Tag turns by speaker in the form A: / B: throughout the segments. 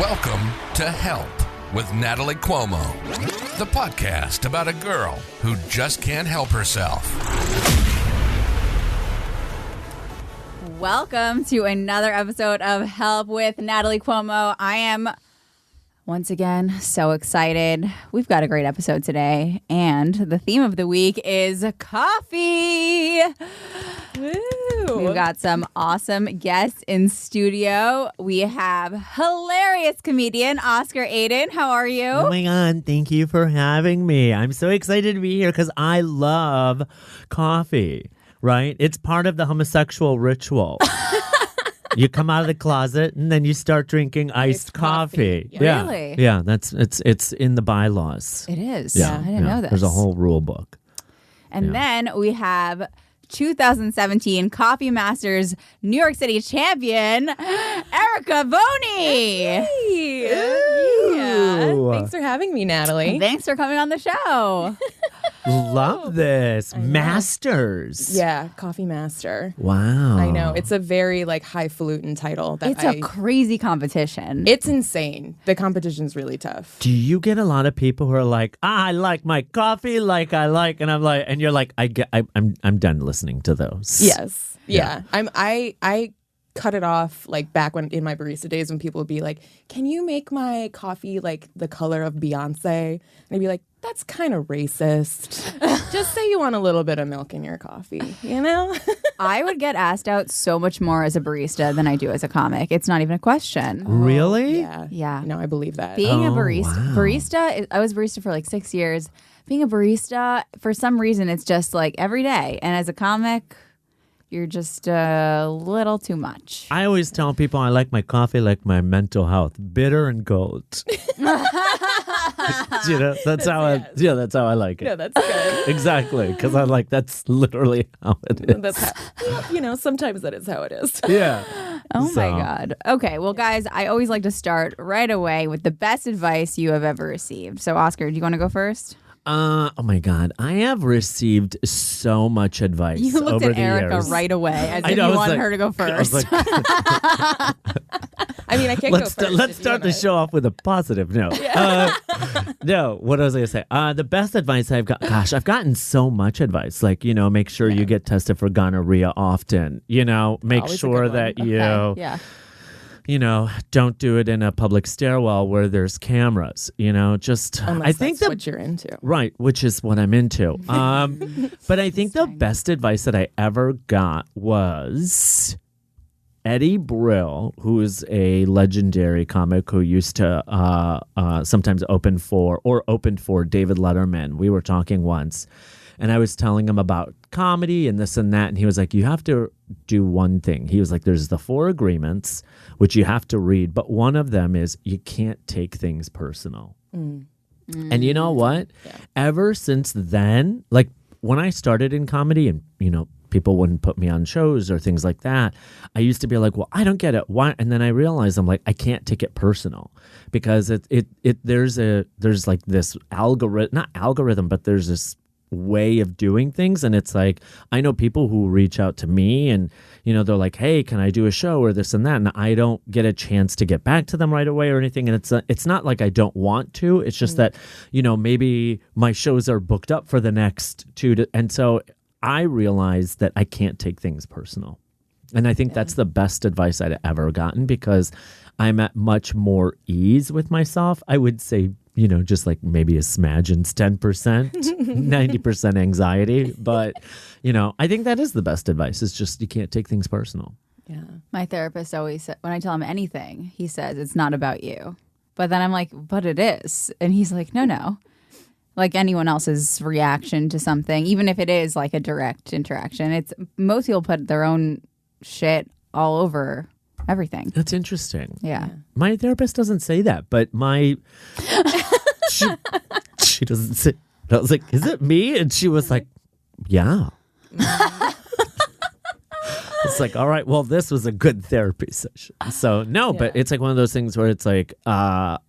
A: Welcome to Help with Natalie Cuomo, the podcast about a girl who just can't help herself.
B: Welcome to another episode of Help with Natalie Cuomo. I am, once again, so excited. We've got a great episode today, and the theme of the week is coffee. Woo. We've got some awesome guests in studio. We have hilarious comedian Oscar Aydin. How are you?
C: Oh my God, thank you for having me. I'm so excited to be here because I love coffee, right? It's part of the homosexual ritual. You come out of the closet and then you start drinking iced coffee.
B: Yeah. Really?
C: Yeah, it's in the bylaws.
B: It is. Yeah, I didn't know this.
C: There's a whole rule book.
B: And then we have 2017 Coffee Masters New York City champion, Erika Vonie.
D: Hey. Yeah. Thanks for having me, Natalie.
B: Thanks for coming on the show.
C: Love this. Masters.
D: Yeah, Coffee Master.
C: Wow.
D: I know. It's a very highfalutin title.
B: It's a crazy competition.
D: It's insane. The competition's really tough.
C: Do you get a lot of people who are like, I like my coffee like I like, and I'm like, and you're like, I'm done listening to those.
D: Yes. Yeah. I cut it off back when in my barista days when people would be like, can you make my coffee like the color of Beyonce? And I'd be like, that's kind of racist. Just say you want a little bit of milk in your coffee, you know?
B: I would get asked out so much more as a barista than I do as a comic. It's not even a question.
C: Really?
B: Yeah.
D: No, I believe that.
B: Being a barista, I was barista for 6 years. Being a barista, for some reason, it's just every day. And as a comic, you're just a little too much.
C: I always tell people I like my coffee like my mental health, bitter and cold. That's how I like it.
D: Yeah, that's good.
C: Exactly, because I'm like, that's literally how it is.
D: That's how, sometimes that is how it is.
C: Yeah.
B: Oh my God. Okay, well, guys, I always like to start right away with the best advice you have ever received. So, Oscar, do you want to go first?
C: Oh my God, I have received so much advice.
B: You looked
C: over
B: at
C: the
B: Erika
C: years.
B: Right away as if you wanted her to go first.
D: I mean, I can't go first.
C: Let's start the show off with a positive note. Yeah. No, what was I going to say? The best advice I've got, I've gotten so much advice. Make sure you get tested for gonorrhea often. Make
D: Always
C: sure that don't do it in a public stairwell where there's cameras.
D: Unless
C: I think
D: that's what you're into.
C: Right, which is what I'm into. But I think the best advice that I ever got was Eddie Brill, who is a legendary comic who used to sometimes opened for David Letterman. We were talking once, and I was telling him about comedy and this and that, and he was like, you have to do one thing. He was like, there's the 4 agreements, which you have to read, but one of them is you can't take things personal. And you know what? Yeah. Ever since then, when I started in comedy and, people wouldn't put me on shows or things like that, I used to be like, well, I don't get it. Why? And then I realized I'm like, I can't take it personal because there's this algorithm, but there's this way of doing things, and it's like I know people who reach out to me and they're like, hey, can I do a show or this and that, and I don't get a chance to get back to them right away or anything, and it's not like I don't want to, it's just that maybe my shows are booked up for the next 2 and so I realized that I can't take things personal, and I think that's the best advice I'd ever gotten because I'm at much more ease with myself. I would say just maybe a smidgen's 10%, 90% anxiety. But, I think that is the best advice. It's just you can't take things personal.
B: Yeah. My therapist always said, when I tell him anything, he says, it's not about you. But then I'm like, but it is. And he's like, no. Like anyone else's reaction to something, even if it is a direct interaction, most people put their own shit all over everything.
C: That's interesting.
B: Yeah.
C: My therapist doesn't say that, but she doesn't say. I was like, is it me? And she was like, yeah. It's like, all right, well, this was a good therapy session. So no, but it's one of those things where it's like, I've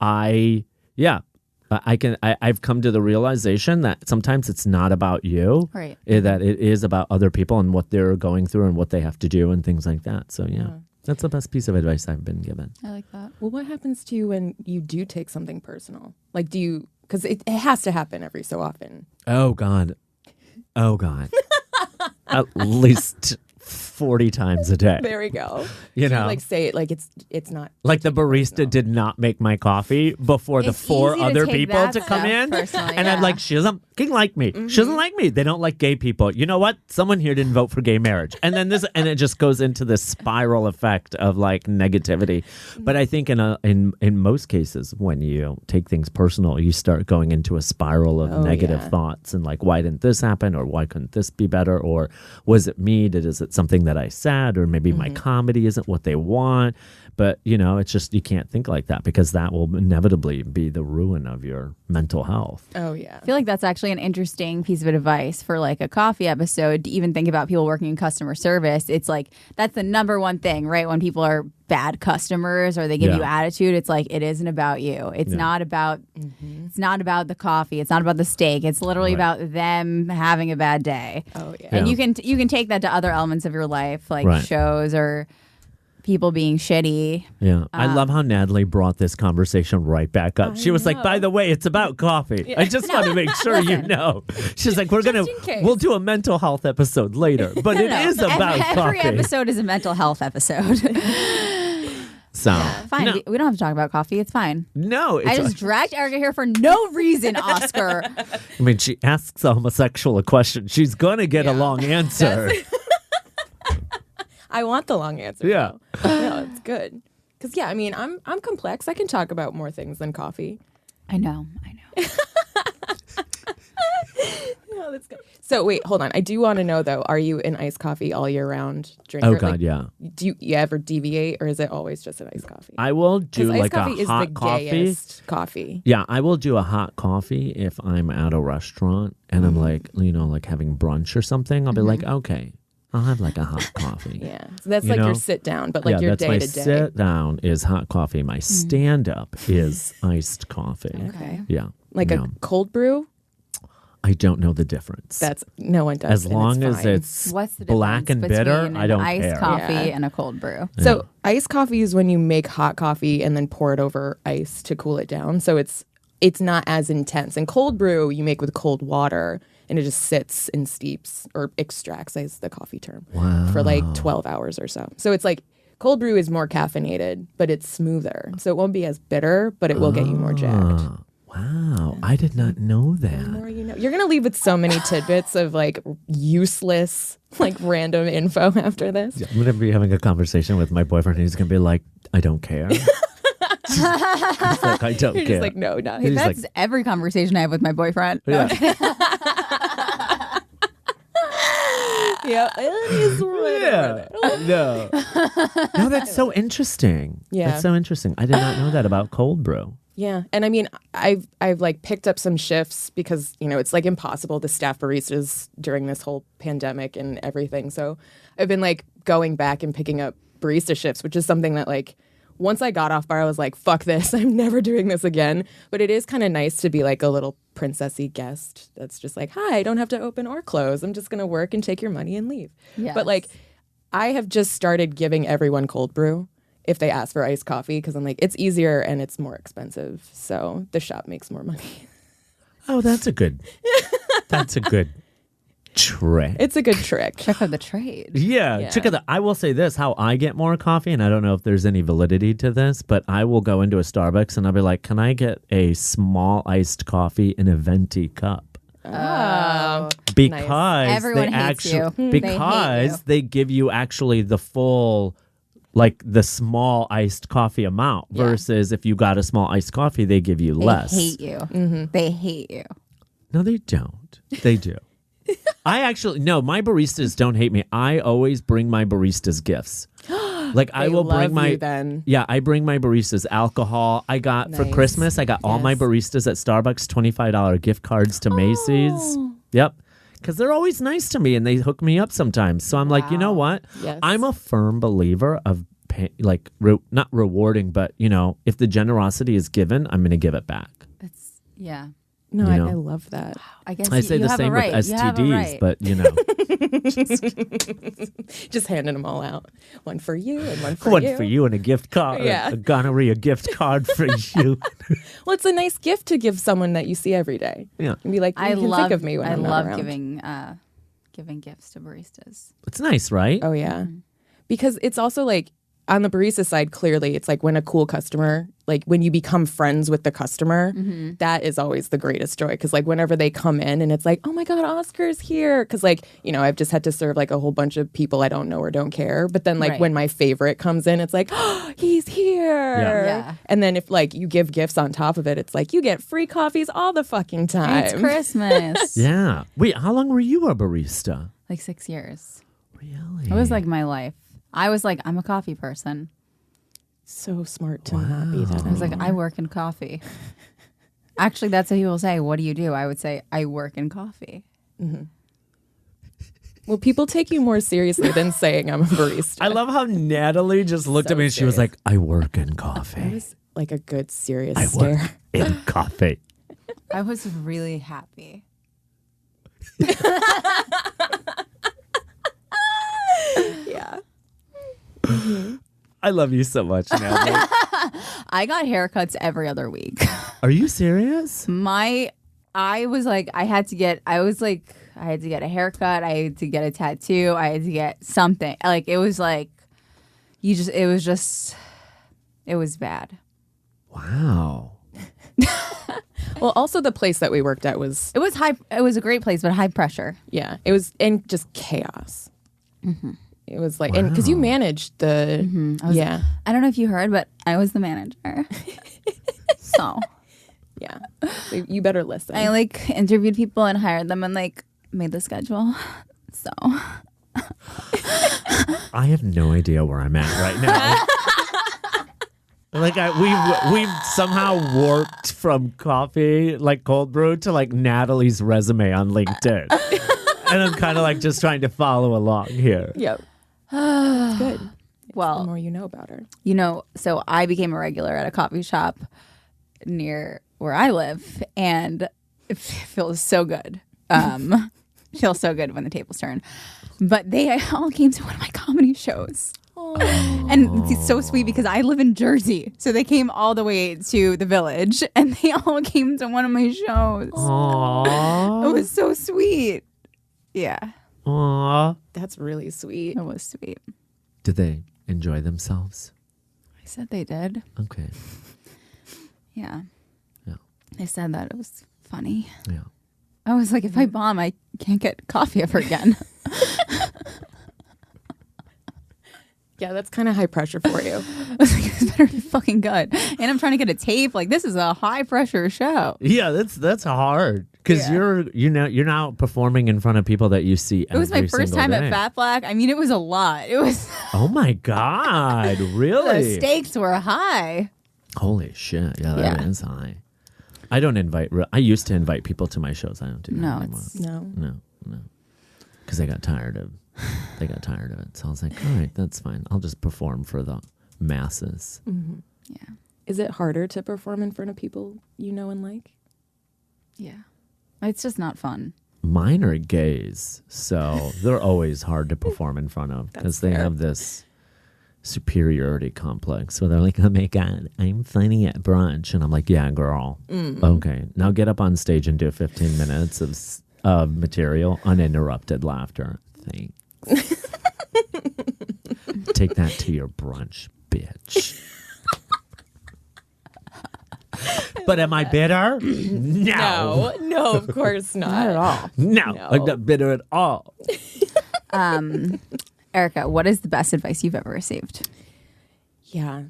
C: come to the realization that sometimes it's not about you,
B: right?
C: That it is about other people and what they're going through and what they have to do and things like that. So yeah. That's the best piece of advice I've been given.
B: I like that.
D: Well, what happens to you when you do take something personal? Like, do you, because it has to happen every so often.
C: Oh, God. At least 40 times a day.
D: There we go.
C: You
D: Do
C: know,
D: like say it like it's not.
C: like the barista did not make my coffee before the
B: It's
C: 4
B: easy to
C: other
B: take
C: people
B: that
C: to come
B: stuff
C: in.
B: personally,
C: And I'm
B: yeah.
C: like, she doesn't fucking like me. She doesn't like me. They don't like gay people. You know what? Someone here didn't vote for gay marriage. And then and it just goes into this spiral effect of like negativity. But I think in most cases, when you take things personal, you start going into a spiral of negative thoughts and like, why didn't this happen? Or why couldn't this be better? Or was it me? Is it something that I said? Or maybe my comedy isn't what they want. But, you know, it's just you can't think like that because that will inevitably be the ruin of your mental health.
D: Oh, yeah.
B: I feel like that's actually an interesting piece of advice for like a coffee episode to even think about people working in customer service. It's like that's the number one thing, right? When people are bad customers or they give you attitude, it's like it isn't about you. It's not about it's not about the coffee. It's not about the steak. It's literally about them having a bad day.
D: Oh, yeah.
B: And you can take that to other elements of your life, like shows or people being shitty.
C: Yeah. I love how Natalie brought this conversation right back up. She was like, by the way, it's about coffee. I just want to make sure you know. She's like, we'll do a mental health episode later, but it is about
B: Every
C: coffee.
B: episode is a mental health episode.
C: So,
B: Fine.
C: no,
B: We don't have to talk about coffee. It's fine.
C: no
B: I just dragged Erika here for no reason, Oscar.
C: I mean, she asks a homosexual a question. She's going to get a long answer.
D: I want the long answer.
C: Yeah.
D: No, it's good. Because I mean, I'm complex. I can talk about more things than coffee.
B: I know.
D: No, that's good. So wait, hold on. I do want to know though. Are you an iced coffee all year round drinker?
C: Oh, God,
D: Like,
C: yeah.
D: Do you ever deviate, or is it always just an iced coffee?
C: I will do
D: Because
C: like
D: iced coffee
C: a
D: is
C: hot
D: the
C: coffee.
D: gayest coffee.
C: Yeah, I will do a hot coffee if I'm at a restaurant and I'm like, you know, like having brunch or something. I'll be like, okay, I'll have like a hot coffee.
D: Yeah, so that's
C: You
D: like
C: know?
D: your sit down, but like your
C: that's
D: day
C: my
D: to day.
C: sit down is hot coffee. My stand up is iced coffee.
B: Okay.
C: Yeah.
D: Like
C: yeah.
D: a cold brew.
C: I don't know the difference.
D: That's no one does.
C: as
D: and
C: long as
D: fine.
C: it's
B: What's the
C: black and
B: difference
C: bitter,
B: between
C: I don't
B: an iced
C: care.
B: coffee
D: Yeah.
B: and a cold brew?
D: So iced coffee is when you make hot coffee and then pour it over ice to cool it down. So it's not as intense. And cold brew you make with cold water and it just sits and steeps or extracts is the coffee term for like 12 hours or so. So it's like cold brew is more caffeinated, but it's smoother. So it won't be as bitter, but it will get you more jacked.
C: Wow, I did not know that.
D: Or, you know, you're gonna leave with so many tidbits of like useless, like random info after this.
C: I'm going to be having a conversation with my boyfriend. And he's going to be like, I don't care. He's like, I don't
D: You're
C: care.
D: just like, no, not.
C: He's
B: That's
C: like,
B: every conversation I have with my boyfriend. No,
C: yeah.
D: Yeah, it is
C: Yeah. No. No, that's so interesting.
D: Yeah.
C: That's so interesting. I did not know that about cold brew.
D: Yeah, and I mean, I've like picked up some shifts because you know it's like impossible to staff baristas during this whole pandemic and everything. So I've been like going back and picking up barista shifts, which is something that like once I got off bar, I was like, fuck this, I'm never doing this again. But it is kind of nice to be like a little princessy guest that's just like, hi, I don't have to open or close. I'm just gonna work and take your money and leave.
B: Yes.
D: But like, I have just started giving everyone cold brew if they ask for iced coffee because I'm like, it's easier and it's more expensive. So the shop makes more money.
C: Oh, that's a good trick.
D: It's a good trick.
B: Trick of the trade.
C: Yeah,
D: Yeah.
C: trick of the. I will say this: how I get more coffee, and I don't know if there's any validity to this, but I will go into a Starbucks and I'll be like, "Can I get a small iced coffee in a venti cup?"
D: Oh.
C: Because
B: Everyone
C: they
B: hates
C: actually
B: you. They hate
C: because
B: you.
C: they give you actually the full. Like the small iced coffee amount versus if you got a small iced coffee, they give you
B: They
C: less.
B: hate you. They hate you.
C: No, they don't. They do. I actually, no, my baristas don't hate me. I always bring my baristas gifts. Like I
D: They
C: will bring
D: love
C: my,
D: you then.
C: yeah, I bring my baristas alcohol. I got for
D: Nice.
C: Christmas, I got all my
D: Yes.
C: baristas at Starbucks $25 gift cards to Macy's. Yep. Because they're always nice to me and they hook me up sometimes. So I'm like, you know what?
D: Yes.
C: I'm a firm believer of not rewarding, but you know, if the generosity is given, I'm going to give it back.
B: Yeah.
D: No,
C: You know?
D: I love that.
B: I guess
C: I say
B: you
C: the
B: have a
C: same
B: right.
C: with
B: You have a
C: STDs,
B: right.
C: but
D: Just handing them all out. One for you and one for
C: one
D: you.
C: for you and a gift card,
D: Yeah.
C: a gonorrhea gift card for you.
D: Well, it's a nice gift to give someone that you see every day.
C: Yeah,
D: And be like, you can think of me when
B: I
D: I'm not
B: love
D: around.
B: giving gifts to baristas.
C: it's nice, right?
D: Oh, yeah. Because it's also like, on the barista side, clearly, it's like when a cool customer, like when you become friends with the customer, that is always the greatest joy. Because like whenever they come in and it's like, oh my God, Oscar's here. Because like, you know, I've just had to serve like a whole bunch of people I don't know or don't care. But then like
B: Right.
D: when my favorite comes in, it's like, oh, he's here.
B: Yeah.
D: And then if like you give gifts on top of it, it's like you get free coffees all the fucking time.
B: It's Christmas.
C: Yeah. Wait, how long were you a barista?
B: Like 6 years.
C: Really?
B: It was like my life. I was like, I'm a coffee person.
D: So smart to not be that.
B: I was like, I work in coffee. Actually, that's what people say. What do you do? I would say, I work in coffee.
D: Well, people take you more seriously than saying I'm a barista.
C: I love how Natalie just looked at me and she was
D: serious.
C: like, I work in
D: That
C: coffee.
D: was like a good serious
C: I
D: stare.
C: work in coffee.
B: I was really happy.
D: Yeah.
C: I love you so much, Natalie.
B: I got haircuts every other week.
C: Are you serious?
B: I was like, I had to get a haircut. I had to get a tattoo. I had to get something. Like, it was like, it was bad.
C: Wow.
D: Well, also the place that we worked at was,
B: It was a great place, but high pressure.
D: yeah, it was in just chaos. It was like, and because you managed the, yeah,
B: I don't know if you heard, but I was the manager. So
D: yeah. So you better listen.
B: I like interviewed people and hired them and like made the schedule. So
C: I have no idea where I'm at right now. Like we've somehow warped from coffee, like cold brew, to like Natalie's resume on LinkedIn. And I'm kind of like just trying to follow along here.
D: Yep. It's good. The
B: well,
D: more you know about her.
B: you know, so I became a regular at a coffee shop near where I live, and it feels so good. Feels so good when the tables turn. But they all came to one of my comedy shows. And it's so sweet because I live in Jersey. So they came all the way to the Village and they all came to one of my shows.
C: Aww.
B: It was so sweet. Yeah,
C: Aww.
D: That's really sweet.
B: it was sweet.
C: Did they enjoy themselves?
B: I said they did.
C: Okay.
B: Yeah.
C: Yeah.
B: They said that it was funny.
C: Yeah.
B: I was like, if I bomb, I can't get coffee ever again.
D: Yeah, that's kind of high pressure for you.
B: I was like, it's better be fucking good. And I'm trying to get a tape. Like, this is a high pressure show.
C: Yeah, that's hard because
B: Yeah.
C: you're now performing in front of people that you see.
B: It was my first time at Fat Black. I mean, it was a lot. It was
C: Oh my God! Really?
B: the stakes were high.
C: Holy shit! Yeah, that is high. I don't invite. I used to invite people to my shows. I don't do that
B: No,
C: anymore.
B: it's
D: No.
C: No, because they got tired of. They got tired of it. So I was like, all right, that's fine. I'll just perform for the masses.
B: yeah,
D: Is it harder to perform in front of people you know and like?
B: yeah. It's just not fun.
C: Mine are gays, so they're always hard to perform in front of because they
D: fair.
C: have this superiority complex where they're like, oh my God, I'm funny at brunch. And I'm like, yeah, girl. Okay, now get up on stage and do 15 minutes of material, uninterrupted laughter. Thanks. Take that to your brunch, bitch. But am I bitter? No.
D: No, of course not.
B: Not at all.
C: No,
D: No.
C: I'm not bitter at all.
B: Erica, what is the best advice you've ever received?
D: Yeah.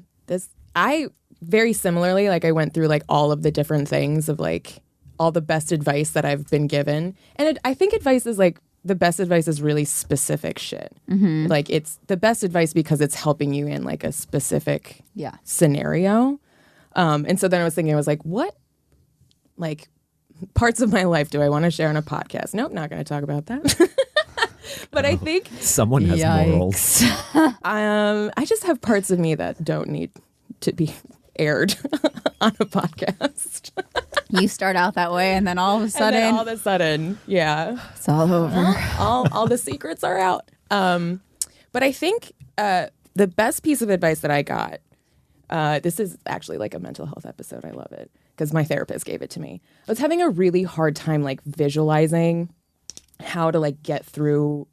D: I very similarly, like I went through like all of the different things of like all the best advice that I've been given. And I think advice is like, the best advice is really specific shit. Like it's the best advice because it's helping you in like a specific
B: Yeah.
D: scenario. And so then I was thinking, I was like, what like parts of my life do I want to share on a podcast? Nope, not going to talk about that. But I think
C: Someone has morals.
D: I just have parts of me that don't need to be aired on a podcast.
B: You start out that way, and then all of a sudden,
D: yeah,
B: it's all over.
D: all the secrets are out. But I think the best piece of advice that I got, this is actually like a mental health episode. I love it because my therapist gave it to me. I was having a really hard time like visualizing how to like get through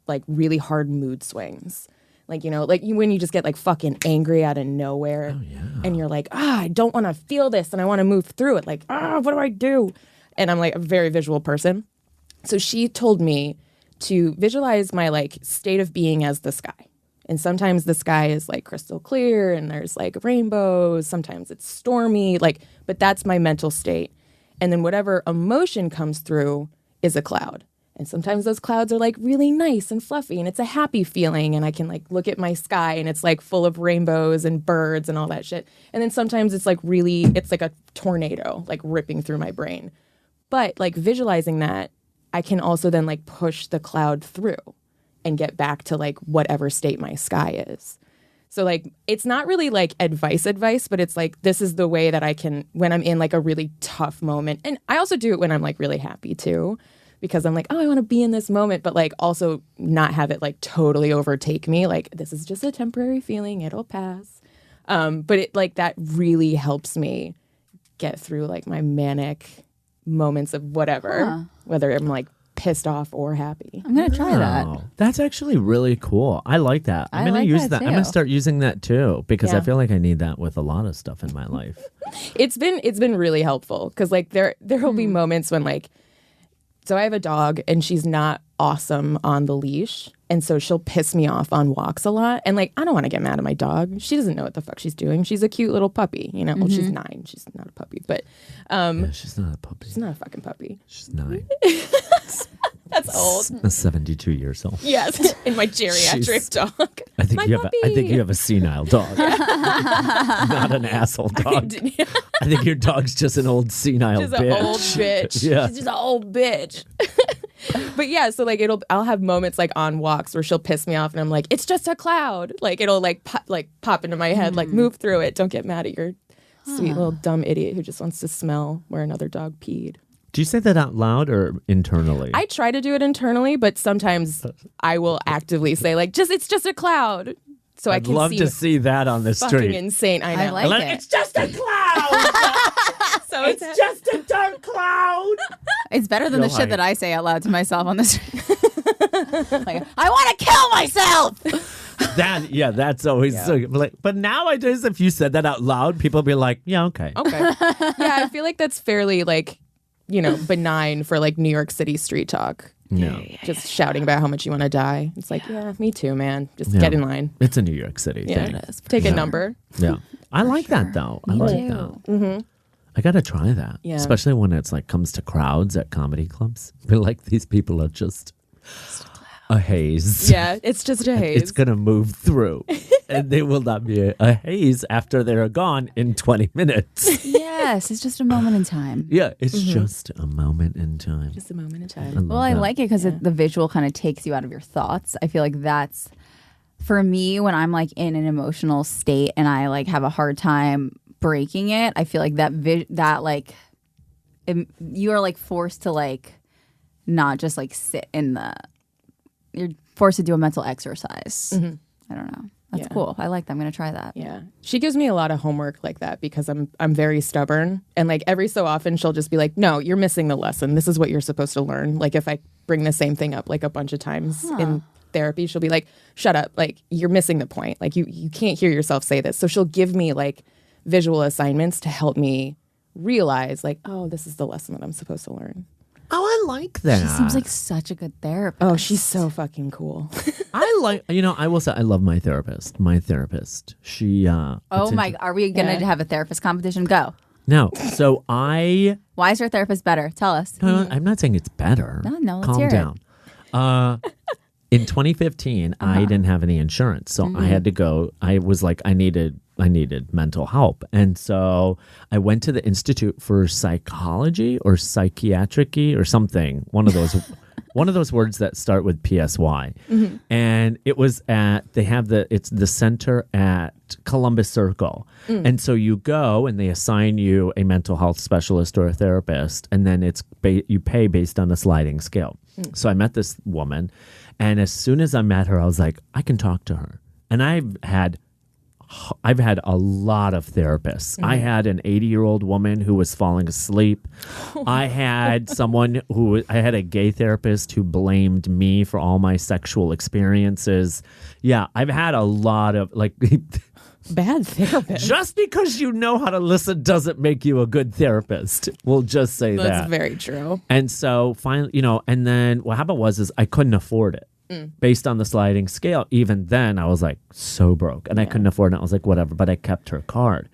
D: like really hard mood swings. Like, when you just get like fucking angry out of nowhere and you're like, I don't want to feel this and I want to move through it. Like, what do I do? And I'm like a very visual person. So she told me to visualize my like state of being as the sky. And sometimes the sky is like crystal clear and there's like rainbows. Sometimes it's stormy, but that's my mental state. And then whatever emotion comes through is a cloud. And sometimes those clouds are like really nice and fluffy and it's a happy feeling and I can like look at my sky and it's like full of rainbows and birds and all that shit. And then sometimes it's like it's like a tornado like ripping through my brain. But like visualizing that, I can also then like push the cloud through and get back to like whatever state my sky is. So like it's not really like advice, but it's like this is the way that I can when I'm in like a really tough moment. And I also do it when I'm like really happy too. Because I'm like, I want to be in this moment, but like also not have it like totally overtake me. Like this is just a temporary feeling, it'll pass. But it like that really helps me get through like my manic moments of whatever, whether I'm like pissed off or happy.
B: I'm gonna try that.
C: That's actually really cool. I like that. I'm gonna use that. I'm gonna start using that too because I feel like I need that with a lot of stuff in my life.
D: It's been really helpful because like there will be moments when like. So I have a dog and she's not awesome on the leash. And so she'll piss me off on walks a lot. And like, I don't want to get mad at my dog. She doesn't know what the fuck she's doing. She's a cute little puppy, you know? Well, she's 9. She's not a puppy, but
C: she's not a puppy.
D: She's not a fucking puppy.
C: She's 9.
D: That's old.
C: 72 years old.
D: Yes, in my geriatric dog.
C: I think you have a senile dog, not an asshole dog. I think your dog's just an old senile
D: just
C: bitch.
D: An old bitch.
C: Yeah.
D: She's just an old bitch. But yeah, so like I'll have moments like on walks where she'll piss me off, and I'm like, it's just a cloud. Like it'll like pop into my head, like move through it. Don't get mad at your sweet little dumb idiot who just wants to smell where another dog peed.
C: Do you say that out loud or internally?
D: I try to do it internally, but sometimes I will actively say like, it's just a cloud. So
C: I'd love to see that on the
D: fucking
C: street.
D: Insane. I know.
B: I like it.
C: It's just a cloud.
D: So
C: it's just a dark cloud.
B: It's better than the shit that I say out loud to myself on the street. Like, I want to kill myself.
C: That's always like. But nowadays, if you said that out loud, people would be like, "Yeah, okay."
D: Yeah, I feel like that's fairly like, benign for like New York City street talk.
C: No.
D: Just shouting about how much you want to die. It's like, yeah, me too, man. Just get in line.
C: It's a New York City thing.
B: It is.
D: Take a number.
C: Yeah. I like that though. I like that. Mm-hmm. I got to try that.
D: Yeah.
C: Especially when it's like comes to crowds at comedy clubs. I feel like these people are just a haze.
D: Yeah, it's just a haze.
C: It's going to move through. And they will not be a haze after they're gone in 20 minutes.
B: Yes, it's just a moment in time.
C: Yeah, it's just a moment in time.
D: Just a moment in time.
B: I like it because the visual kind of takes you out of your thoughts. I feel like that's, for me, when I'm like in an emotional state and I like have a hard time breaking it, I feel like you are like forced to like not just like sit in you're forced to do a mental exercise. Mm-hmm. I don't know. That's cool. I like that. I'm going to try that.
D: Yeah. She gives me a lot of homework like that because I'm very stubborn. And like every so often she'll just be like, no, you're missing the lesson. This is what you're supposed to learn. Like if I bring the same thing up like a bunch of times in therapy, she'll be like, shut up. Like you're missing the point. Like you can't hear yourself say this. So she'll give me like visual assignments to help me realize like, oh, this is the lesson that I'm supposed to learn.
C: Oh, I like that.
B: She seems like such a good therapist.
D: Oh, she's so fucking cool.
C: I will say I love my therapist. She
B: are we going to have a therapist competition? Go.
C: No. So why
B: is your therapist better? Tell us.
C: I'm not saying it's better.
B: No, let's
C: Calm
B: hear
C: down. In 2015, I didn't have any insurance, so I had to go. I was like, I needed mental help, and so I went to the Institute for Psychology or Psychiatric or something. One of those. one of those words that start with PSY. And it was it's the center at Columbus Circle. And so you go and they assign you a mental health specialist or a therapist, and then you pay based on a sliding scale. So I met this woman, and as soon as I met her, I was like, I can talk to her. And I've had a lot of therapists. I had an 80-year-old woman who was falling asleep. I had I had a gay therapist who blamed me for all my sexual experiences. Yeah, I've had a lot of
D: Bad therapist.
C: Just because you know how to listen doesn't make you a good therapist. We'll just say that.
D: That's very true.
C: And so finally, and then what happened was I couldn't afford it. Based on the sliding scale. Even then, I was like so broke and I couldn't afford it. I was like, whatever, but I kept her card.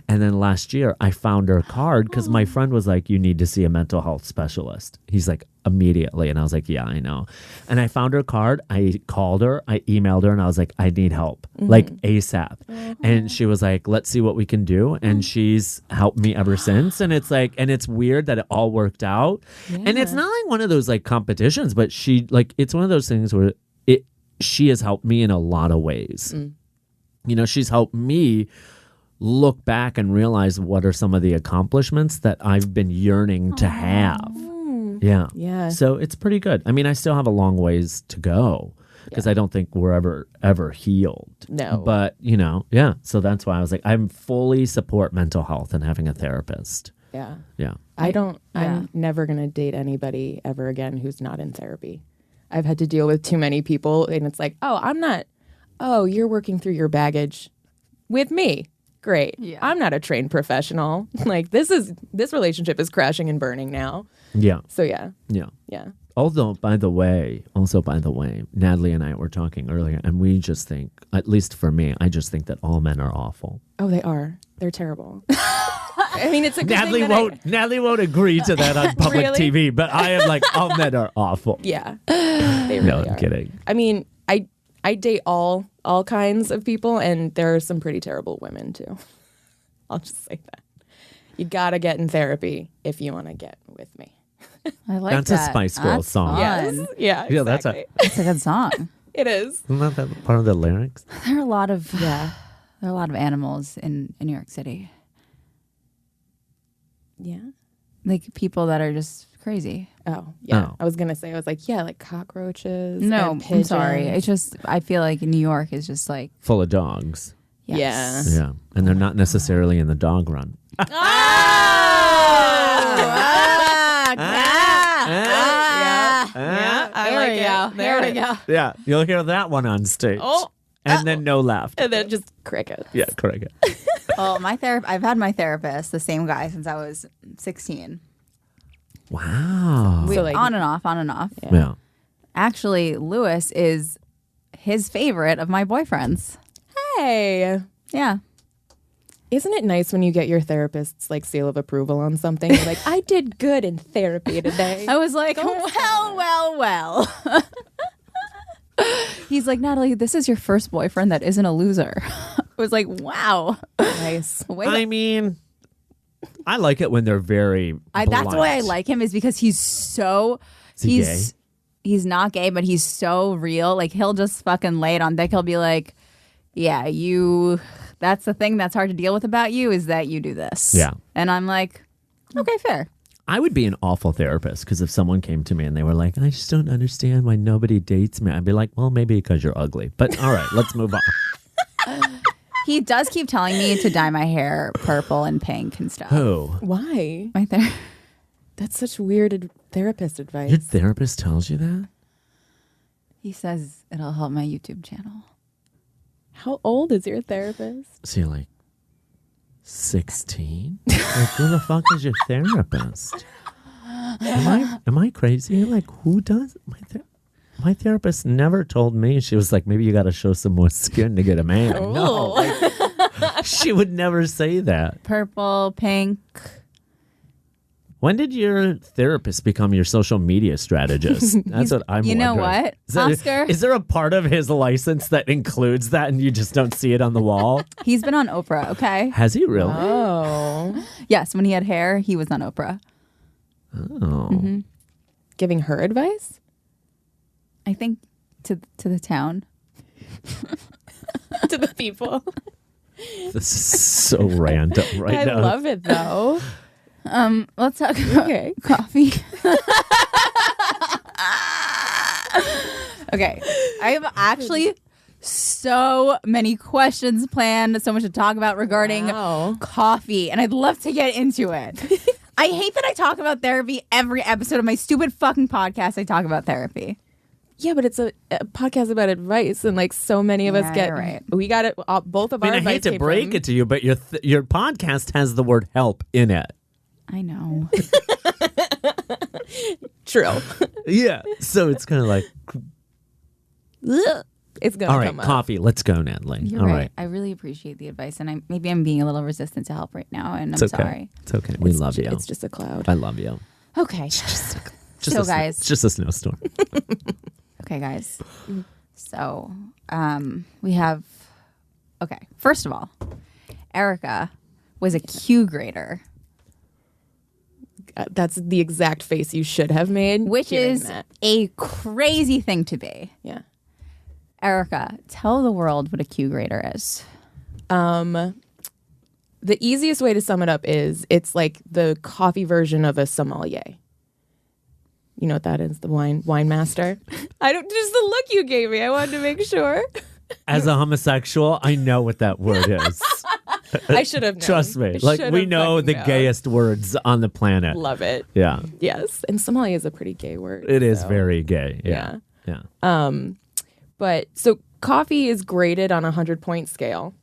C: And then last year, I found her card because my friend was like, you need to see a mental health specialist. He's like, immediately. And I was like, yeah, I know. And I found her card. I called her. I emailed her and I was like, I need help, like ASAP. And she was like, let's see what we can do. And she's helped me ever since. And it's like, and it's weird that it all worked out. And it's not like one of those like competitions, but it's one of those things where she has helped me in a lot of ways. She's helped me look back and realize what are some of the accomplishments that I've been yearning to have. Yeah. So it's pretty good. I mean, I still have a long ways to go because I don't think we're ever healed.
D: No.
C: But, yeah. So that's why I was like, I fully support mental health and having a therapist.
D: Yeah.
C: Yeah.
D: I'm never going to date anybody ever again who's not in therapy. I've had to deal with too many people and it's like, you're working through your baggage with me. Great. Yeah. I'm not a trained professional. Like this relationship is crashing and burning now.
C: Yeah.
D: So yeah.
C: Also, by the way, Natalie and I were talking earlier, and we just think, at least for me, I just think that all men are awful.
D: Oh, they are. They're terrible. I mean, it's a good
C: Natalie
D: thing
C: Natalie won't agree to that on public
D: Really?
C: TV, but I am like, all men are awful.
D: Yeah. They really
C: I'm
D: are.
C: kidding.
D: I mean, I date all kinds of people, and there are some pretty terrible women too. I'll just say that. You gotta get in therapy if you want to get with me.
B: I like
C: That's
B: that.
C: a Spice Girls song.
B: Fun.
D: Yeah,
C: Yeah,
D: exactly.
B: That's a good song.
D: It is.
C: Isn't that part of the lyrics?
B: There are a lot of animals in New York City.
D: Yeah.
B: Like people that are just crazy.
D: Oh, yeah.
C: Oh.
D: I was gonna say, like cockroaches.
B: No,
D: and
B: I'm
D: pigeons.
B: sorry. It's just I feel like New York is just like
C: Full of dogs.
B: yes.
C: Yeah. And they're not necessarily in the dog run.
D: I like it.
B: There we go.
C: Yeah. You'll hear that one on stage.
D: Oh.
C: And then no laughter.
D: And then just crickets.
C: Yeah, correct.
B: Oh, I've had my therapist, the same guy, since I was 16.
C: Wow.
B: We,
D: So, like-
B: on and off.
C: Yeah.
B: Actually, Lewis is his favorite of my boyfriends.
D: Hey.
B: Yeah.
D: Isn't it nice when you get your therapist's like seal of approval on something? You're like, I did good in therapy today.
B: I was like, well. He's like, Natalie, this is your first boyfriend that isn't a loser. I was like, wow.
D: Nice.
C: I mean, I like it when they're very
B: That's
C: blunt.
B: why I like him, is because he's so
C: he gay?
B: He's not gay, but he's so real. Like he'll just fucking lay it on thick. He'll be like, yeah, that's the thing that's hard to deal with about you is that you do this.
C: Yeah.
B: And I'm like, okay, fair.
C: I would be an awful therapist because if someone came to me and they were like, I just don't understand why nobody dates me, I'd be like, well, maybe because you're ugly. But all right, let's move on.
B: He does keep telling me to dye my hair purple and pink and stuff.
C: Who?
D: Why?
B: My
D: That's such weird therapist advice.
C: Your therapist tells you that?
B: He says it'll help my YouTube channel.
D: How old is your therapist?
C: So you're like, 16? Like, who the fuck is your therapist? Am I crazy? Like, who does? My therapist never told me. She was like, maybe you got to show some more skin to get a man. No. Like, she would never say that.
B: Purple, pink.
C: When did your therapist become your social media strategist? That's what I'm
B: You know
C: wondering.
B: what, Oscar?
C: Is there a part of his license that includes that and you just don't see it on the wall?
B: He's been on Oprah, okay?
C: Has he really?
D: Oh.
B: Yes, when he had hair, he was on Oprah.
C: Oh.
D: Giving her advice?
B: I think to the town.
D: To the people.
C: This is so random right now.
D: I love it though.
B: Let's talk about coffee. Okay. I have actually so many questions planned, so much to talk about regarding coffee, and I'd love to get into it. I hate that I talk about therapy every episode of my stupid fucking podcast. I talk about therapy.
D: Yeah, but it's a podcast about advice, and like so many of us get.
B: You're right.
D: We got it. Both of our
C: I
D: advice
C: hate to
D: came
C: break
D: from-
C: it to you, but your podcast has the word help in it.
B: I know.
D: True.
C: Yeah. So it's kind of like,
D: It's gonna
C: all right,
D: come up.
C: coffee. Let's go, Natalie.
B: You're
C: All
B: right.
C: right.
B: I really appreciate the advice, and maybe I'm being a little resistant to help right now, and I'm
C: It's okay.
B: sorry.
C: It's okay. We love you.
D: It's just a cloud.
C: I love you.
B: Okay.
C: Just
B: So, guys.
C: It's just a snowstorm.
B: Okay, guys. So, we have. Okay, first of all, Erika was a Q grader,
D: That's the exact face you should have made.
B: which
D: hearing
B: is
D: that.
B: a crazy thing to be.
D: Yeah.
B: Erika, tell the world what a Q grader is.
D: The easiest way to sum it up is it's like the coffee version of a sommelier. You know what that is? The wine master. I don't just the look you gave me. I wanted to make sure.
C: As a homosexual, I know what that word is.
D: I should have known.
C: Trust me.
D: I
C: Like,
D: should
C: we
D: have
C: know
D: fucking
C: the
D: known.
C: gayest words on the planet.
D: Love it.
C: Yeah.
D: Yes. And sommelier is a pretty gay word.
C: It is
D: so.
C: very gay. Yeah. Yeah.
D: But so coffee is graded on a 100-point scale.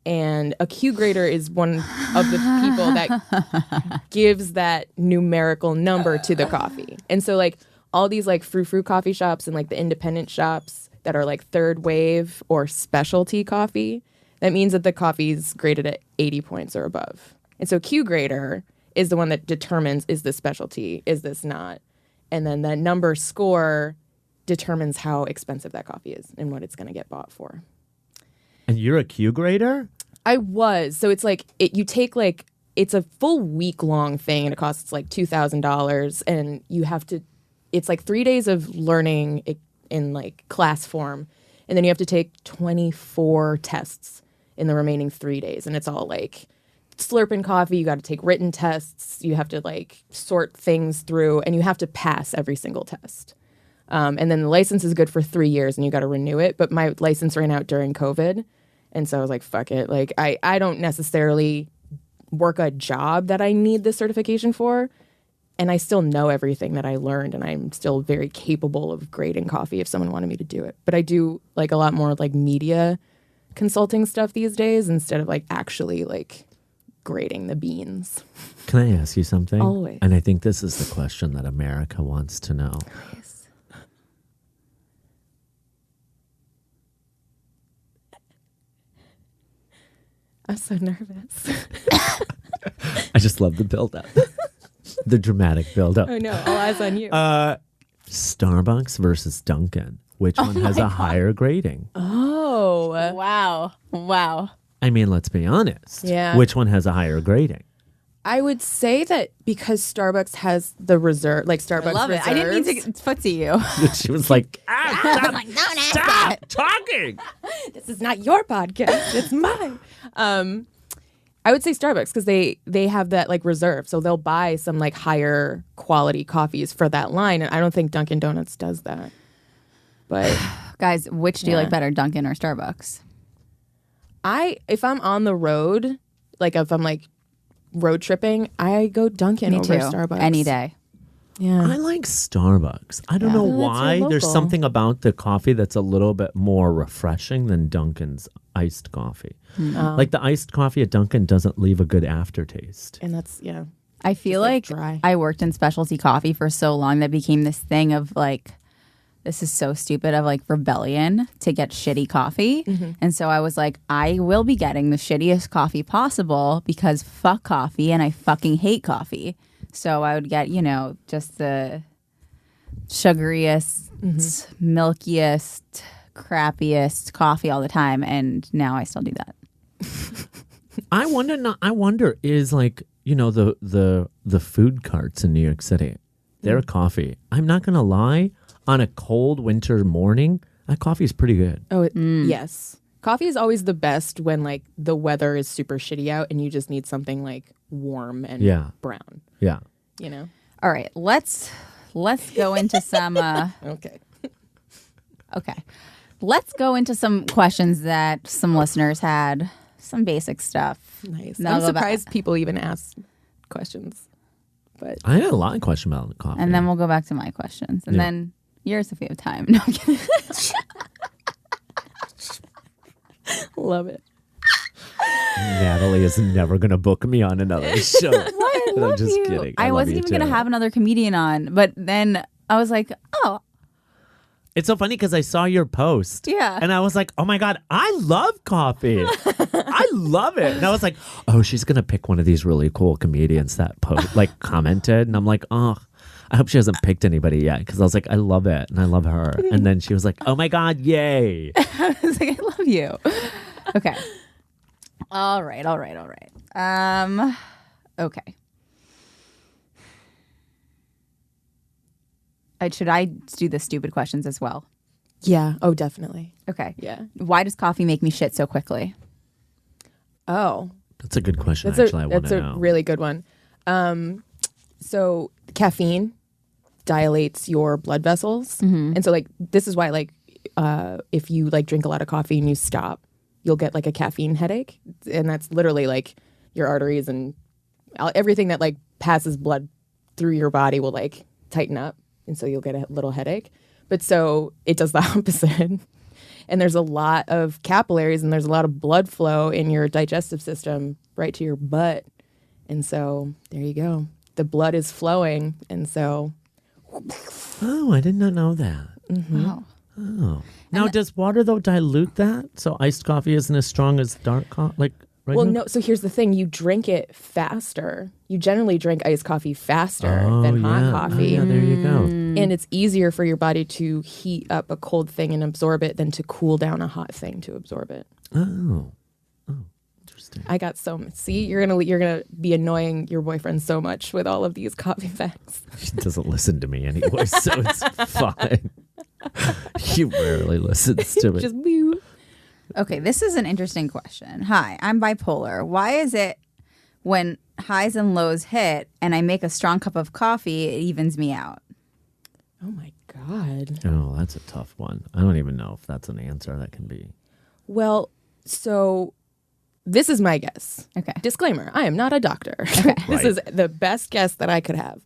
D: And a Q grader is one of the people that gives that numerical number to the coffee. And so like all these like frou-frou coffee shops and like the independent shops that are like third wave or specialty coffee, that means that the coffee is graded at 80 points or above. And so Q grader is the one that determines, is this specialty, is this not? And then that number score determines how expensive that coffee is and what it's going to get bought for.
C: And you're a Q grader?
D: I was. So it's like, you take like, it's a full week-long thing and it costs like $2,000 and you have to, it's like 3 days of learning it in like class form. And then you have to take 24 tests in the remaining 3 days. And it's all like slurping coffee. You got to take written tests. You have to like sort things through and you have to pass every single test. And then the license is good for 3 years and you got to renew it. But my license ran out during COVID. And so I was like, fuck it. Like, I don't necessarily work a job that I need this certification for. And I still know everything that I learned. And I'm still very capable of grading coffee if someone wanted me to do it. But I do like a lot more like media consulting stuff these days instead of like actually like grading the beans.
C: Can I ask you something?
D: Always.
C: And I think this is the question that America wants to know.
D: I'm so nervous.
C: I just love the build-up. The dramatic build-up.
D: Oh no, all eyes on you.
C: Starbucks versus Dunkin'. Which one has a higher grading?
D: Oh.
B: Wow.
C: I mean, let's be honest.
D: Yeah.
C: Which one has a higher grading?
D: I would say that because Starbucks has the reserve, like Starbucks
B: I love it. I didn't mean to footsie you.
C: She was like,
B: I was like, no,
C: stop talking.
D: This is not your podcast, it's mine. I would say Starbucks because they have that like reserve, so they'll buy some like higher quality coffees for that line, and I don't think Dunkin' Donuts does that. But
B: Guys, which do you like better, Dunkin' or Starbucks?
D: if I'm on the road, like if I'm like road tripping, I go Dunkin'
B: Me
D: over
B: too.
D: Starbucks
B: Any day.
D: Yeah,
C: I like Starbucks. I don't know
D: Well, that's
C: why.
D: your
C: There's
D: local.
C: something about the coffee that's a little bit more refreshing than Dunkin's iced coffee. Like the iced coffee at Dunkin' doesn't leave a good aftertaste.
D: and that's
B: I feel
D: like
B: like
D: dry.
B: I worked in specialty coffee for so long that became this thing of like, this is so stupid, of like rebellion to get shitty coffee. And so I was like, I will be getting the shittiest coffee possible because fuck coffee and I fucking hate coffee. So I would get, just the sugariest, milkiest, crappiest coffee all the time. And now I still do that.
C: I wonder is like, the food carts in New York City, their coffee. I'm not going to lie. on a cold winter morning, that coffee is pretty good.
D: Oh, yes. Coffee is always the best when like the weather is super shitty out and you just need something like warm and brown.
C: Yeah.
D: You know?
B: All right, let's go into some
D: Okay.
B: okay. Let's go into some questions that some listeners had, some basic stuff.
D: Nice.
B: Now
D: I'm
B: go back-
D: surprised people even ask questions. But
C: I had a lot of questions about coffee.
B: And then we'll go back to my questions. And then yours if we have time. No, I'm kidding.
D: love it.
C: Natalie is never going to book me on another show.
B: I
C: But I'm
B: love
C: just
B: you.
C: kidding.
B: I
C: love
B: wasn't
C: you
B: even going to
C: too.
B: have another comedian on, but then I was like, oh,
C: It's so funny because I saw your post.
B: Yeah.
C: And I was like, oh my God, I love coffee. I love it. And I was like, oh, she's going to pick one of these really cool comedians that commented. And I'm like, oh, I hope she hasn't picked anybody yet. Because I was like, I love it. And I love her. And then she was like, oh my God, yay.
B: I was like, I love you. Okay. All right. Okay. Should I do the stupid questions as well?
D: Yeah. Oh, definitely.
B: Okay.
D: Yeah.
B: Why does coffee make me shit so quickly?
D: Oh,
C: That's a good question,
D: that's
C: actually. I want
D: that's
C: to
D: a
C: know.
D: really good one. So caffeine dilates your blood vessels, and so like this is why like if you like drink a lot of coffee and you stop, you'll get like a caffeine headache, and that's literally like your arteries and everything that like passes blood through your body will like tighten up, and so you'll get a little headache. But so it does the opposite. And there's a lot of capillaries and there's a lot of blood flow in your digestive system right to your butt. And so there you go. The blood is flowing. And so.
C: Oh, I did not know that.
B: Wow.
C: Oh. Now, does water, though, dilute that? So iced coffee isn't as strong as dark coffee? Like,
D: Well, no. So here's the thing. You drink it faster. You generally drink iced coffee faster than hot coffee.
C: Oh, yeah, there you go.
D: And it's easier for your body to heat up a cold thing and absorb it than to cool down a hot thing to absorb it.
C: Oh, interesting.
D: I got see, you're gonna be annoying your boyfriend so much with all of these coffee facts.
C: She doesn't listen to me anyway, so it's fine. He rarely listens to me.
D: Just boo.
B: Okay, this is an interesting question. Hi, I'm bipolar. Why is it when highs and lows hit and I make a strong cup of coffee, it evens me out?
D: Oh my God.
C: Oh, that's a tough one. I don't even know if that's an answer that can be.
D: Well, so this is my guess.
B: Okay.
D: Disclaimer, I am not a doctor. This is the best guess that I could have.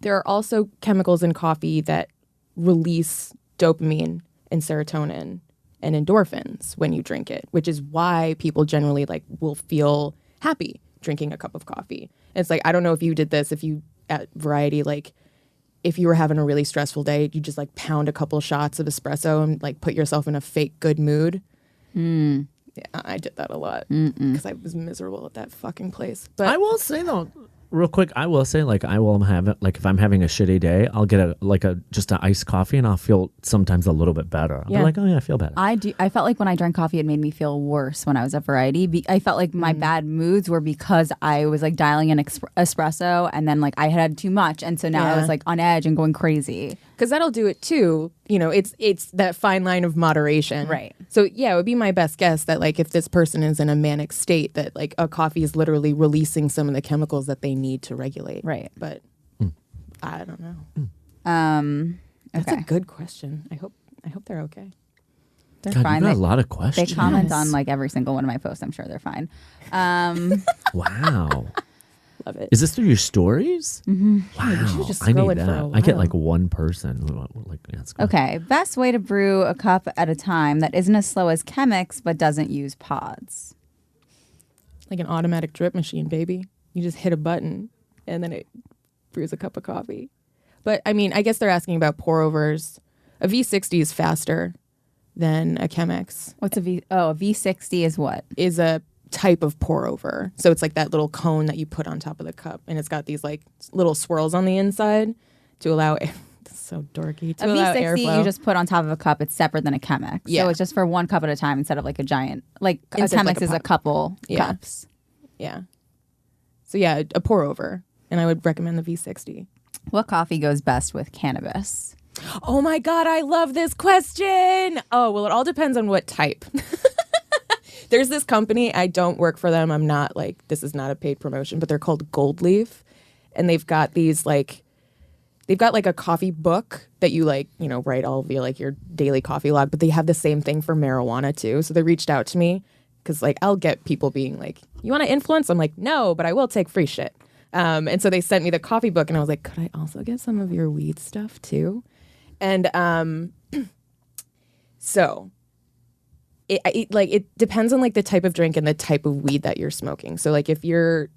D: There are also chemicals in coffee that release dopamine and serotonin and endorphins when you drink it, which is why people generally like will feel happy drinking a cup of coffee. And it's like, I don't know if you did this, if you at Variety, like if you were having a really stressful day, you just like pound a couple shots of espresso and like put yourself in a fake good mood. Yeah, I did that a lot because I was miserable at that fucking place. But
C: I will say though, real quick, I will say like I will have it like if I'm having a shitty day, I'll get just an iced coffee and I'll feel sometimes a little bit better. I'll be like, oh yeah, I feel better.
B: I felt like when I drank coffee, it made me feel worse when I was at Variety. I felt like my bad moods were because I was like dialing in espresso and then like I had too much. And so now I was like on edge and going crazy.
D: because that'll do it too. You know, it's that fine line of moderation.
B: Right.
D: So yeah, it would be my best guess that like if this person is in a manic state, that like a coffee is literally releasing some of the chemicals that they need to regulate.
B: Right.
D: But I don't know.
B: Okay.
D: That's a good question. I hope they're okay.
B: They're
C: God,
B: fine.
C: you got a
B: They,
C: lot of
B: they
C: questions.
B: comment on like every single one of my posts. I'm sure they're fine.
C: Wow.
D: Love it.
C: Is this through your stories?
B: Mm-hmm.
C: Wow.
D: should just
C: I
D: scroll
C: need
D: it for
C: that.
D: a
C: I get
D: while.
C: like one person who like that's good.
B: Okay. Best way to brew a cup at a time that isn't as slow as Chemex but doesn't use pods.
D: Like an automatic drip machine, baby. You just hit a button and then it brews a cup of coffee. But I mean, I guess they're asking about pour overs. A V60 is faster than a Chemex.
B: What's a V60 is what?
D: Is a type of pour over. So it's like that little cone that you put on top of the cup, and it's got these like little swirls on the inside to allow air. That's so dorky. To
B: A
D: allow
B: V60
D: airflow.
B: you just put on top of a cup. It's separate than a Chemex.
D: Yeah.
B: So it's just for one cup at a time instead of like a giant. Like a
D: Instead of
B: Chemex
D: like a
B: is a
D: pot.
B: couple
D: Yeah.
B: cups.
D: Yeah. So yeah, a pour over, and I would recommend the V60.
B: What coffee goes best with cannabis?
D: Oh my God, I love this question. Oh, well, it all depends on what type. There's this company, I don't work for them. I'm not like, this is not a paid promotion, but they're called Gold Leaf. And they've got these like, they've got like a coffee book that you like, you know, write all via like your daily coffee log, but they have the same thing for marijuana too. So they reached out to me because like I'll get people being like, you want to influence? I'm like, no, but I will take free shit. And so they sent me the coffee book and I was like, could I also get some of your weed stuff too? And so it depends on like the type of drink and the type of weed that you're smoking. So like if you're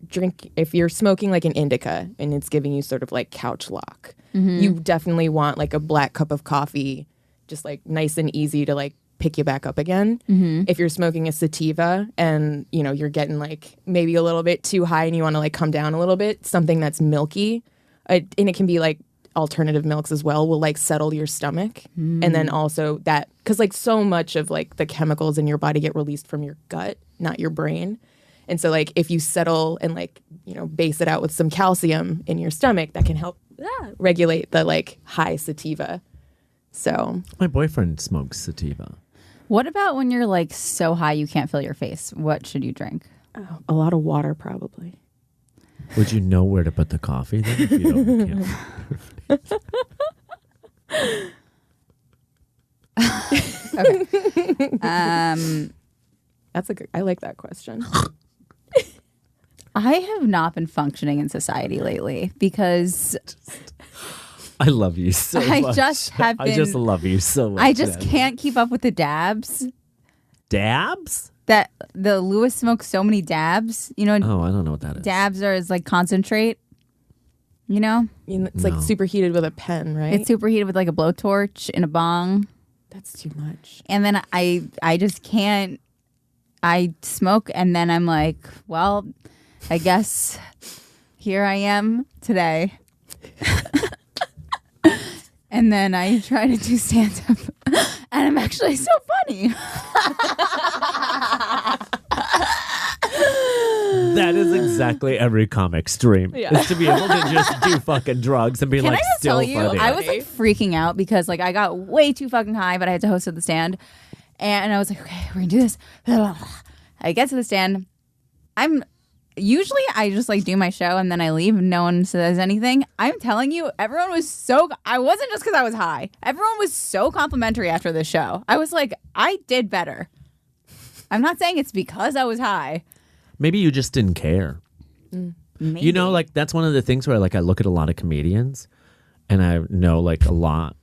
D: smoking like an indica and it's giving you sort of like couch lock, you definitely want like a black cup of coffee, just like nice and easy to like pick you back up again. If you're smoking a sativa and you know you're getting like maybe a little bit too high and you want to like come down a little bit, something that's milky, and it can be like alternative milks as well, will like settle your stomach. And then also that, because like so much of like the chemicals in your body get released from your gut, not your brain. And so like if you settle and like, you know, base it out with some calcium in your stomach, that can help regulate the like high sativa. So
C: My boyfriend smokes sativa.
B: What about when you're like so high you can't feel your face? What should you drink?
D: a lot of water probably.
C: Would you know where to put the coffee then if you don't?
B: Okay.
D: That's a good. I like that question.
B: I have not been functioning in society lately because
C: I love you so much.
B: I just
C: love you so much.
B: I just
C: Natalie.
B: can't keep up with the dabs.
C: Dabs?
B: That the Lewis smokes so many dabs. You know,
C: Oh, I don't know what that is.
B: dabs are is like concentrate. You know,
D: It's
C: No.
D: like superheated with a pen, right?
B: it's superheated with like a blowtorch in a bong,
D: That's too much.
B: and then I just can't. I smoke, and then I'm like, well, I guess here I am today. And then I try to do stand up, and I'm actually so funny.
C: That is exactly every comic's dream.
D: Yeah.
C: Is to be able to just do fucking drugs and be
B: Can
C: like
B: I just
C: still
B: tell you,
C: funny.
B: I was like freaking out because like I got way too fucking high, but I had to host at the stand, and I was like, okay, we're gonna do this. I get to the stand. Usually I just like do my show and then I leave and no one says anything. I'm telling you, everyone was so, I wasn't just because I was high. Everyone was so complimentary after the show. I was like, I did better. I'm not saying it's because I was high.
C: Maybe you just didn't care.
B: Maybe.
C: You know, like that's one of the things where like I look at a lot of comedians and I know like a lot.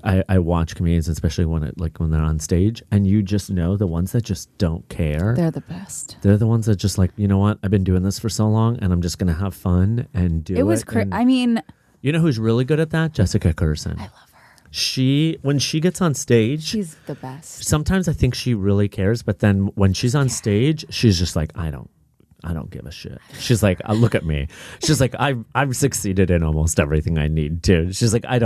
C: I watch comedians, especially when they're on stage, and you just know the ones that just don't care.
B: They're the best.
C: They're the ones that just like, you know what? I've been doing this for so long, and I'm just gonna have fun and do it.
B: It was
C: and
B: I mean,
C: you know who's really good at that? Jessica Curson.
B: I love her.
C: When she gets on stage,
B: She's the best.
C: sometimes I think she really cares, but then when she's on stage, she's just like, I don't give a shit. She's like, look at me. She's like, I've succeeded in almost everything I need to. She's like, I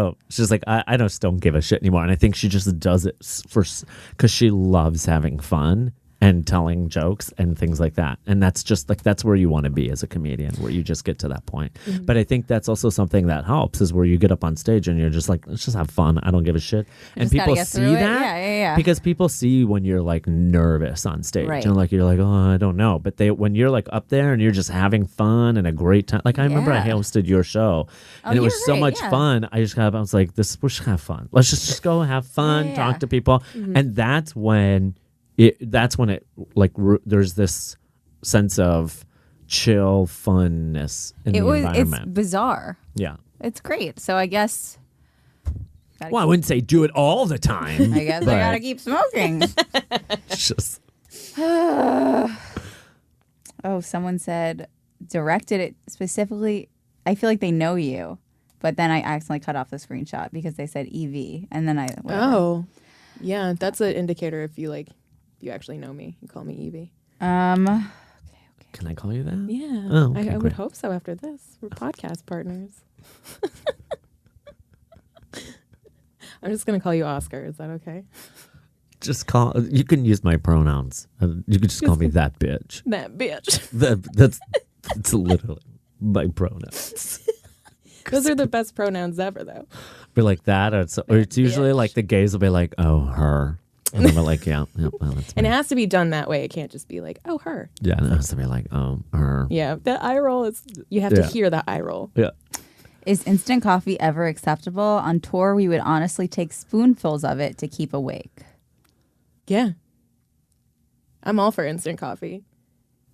C: just don't give a shit anymore. And I think she just does it because she loves having fun and telling jokes and things like that. And that's just like, that's where you want to be as a comedian, where you just get to that point.
B: Mm-hmm.
C: But I think that's also something that helps is where you get up on stage and you're just like, let's just have fun. I don't give a shit. And
B: just gotta
C: people
B: get
C: see
B: through it.
C: that
B: Yeah.
C: because people see when you're like nervous on stage
B: Right.
C: and like, you're like, oh, I don't know. But when you're like up there and you're just having fun and a great time, like I remember I
B: Yeah.
C: hosted your show and it
B: you
C: was
B: were
C: so
B: great,
C: much
B: yeah.
C: fun. I was like, we'll just have fun. Let's just go have fun,
B: Yeah.
C: talk to people. And that's when there's this sense of chill funness in the environment.
B: It's bizarre.
C: Yeah.
B: It's great. So I guess.
C: Well, I wouldn't say do it all the time.
B: I guess I
C: but
B: gotta keep smoking.
C: it's just
B: Oh, someone said directed it specifically. I feel like they know you, but then I accidentally cut off the screenshot because they said EV, and then whatever.
D: Oh, yeah. That's an indicator if you actually know me. You call me Evie.
C: Can I call you that?
D: Yeah.
C: Oh, okay,
D: I would
C: great.
D: hope so after this. We're podcast partners. I'm just going to call you Oscar. Is that okay?
C: You can use my pronouns. You can just call me that bitch.
D: That bitch.
C: That's literally my pronouns.
D: Those are the best pronouns ever, though.
C: Be like that, or it's usually
D: bitch.
C: like the gays will be like, "Oh, her," and then we're like, "Yeah, well, that's
D: And
C: me."
D: it has to be done that way. It can't just be like, oh, her.
C: Yeah, and it has to be like, "Oh, her."
D: Yeah, the eye roll is, you have to hear the eye roll.
C: Yeah.
B: Is instant coffee ever acceptable? On tour, we would honestly take spoonfuls of it to keep awake.
D: Yeah. I'm all for instant coffee.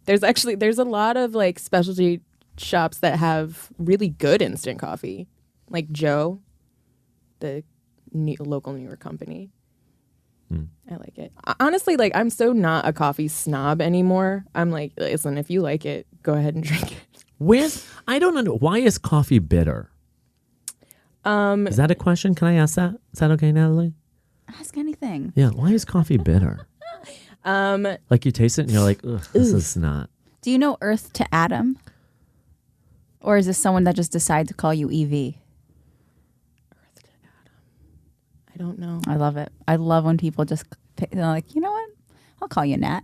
D: There's a lot of like specialty shops that have really good instant coffee. Like Joe, the local New York company. I like it. Honestly, like I'm so not a coffee snob anymore. I'm like, listen, if you like it, go ahead and drink it.
C: I don't know. Why is coffee bitter? Is that a question? Can I ask that? Is that okay, Natalie?
B: Ask anything.
C: Yeah. Why is coffee bitter? Like you taste it and you're like, ugh, this is not.
B: Do you know Earth to Atom? Or is this someone that just decided to call you EV?
D: Earth to Atom. I don't know.
B: I love it. I love when people just, they're like, you know what? I'll call you Nat.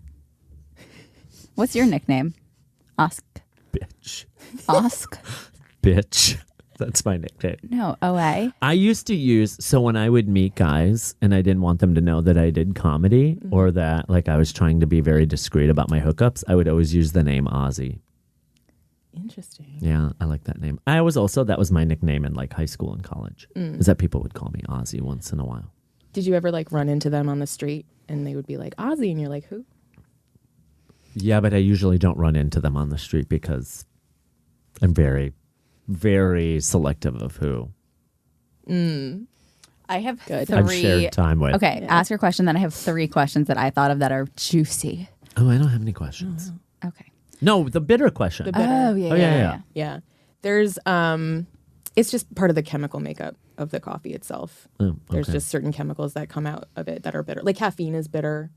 B: What's your nickname? Osk.
C: Bitch.
B: Osk?
C: Bitch. That's my nickname.
B: No, OA.
C: I used to use, so when I would meet guys and I didn't want them to know that I did comedy or that like I was trying to be very discreet about my hookups, I would always use the name Ozzy.
D: Interesting.
C: Yeah, I like that name. I was also, that was my nickname in like high school and college, is that people would call me Ozzy once in a while.
D: Did you ever like run into them on the street and they would be like, Ozzy, and you're like, who?
C: Yeah, but I usually don't run into them on the street because I'm very, very selective of who
B: I have
D: Good.
B: three.
C: I've shared time with.
B: Okay, ask your question. Then I have 3 questions that I thought of that are juicy.
C: Oh, I don't have any questions.
B: Okay.
C: No, the bitter question.
D: The bitter.
B: Oh, yeah.
D: Yeah. There's it's just part of the chemical makeup of the coffee itself.
C: Oh,
D: There's
C: okay.
D: just certain chemicals that come out of it that are bitter. Like caffeine is bitter.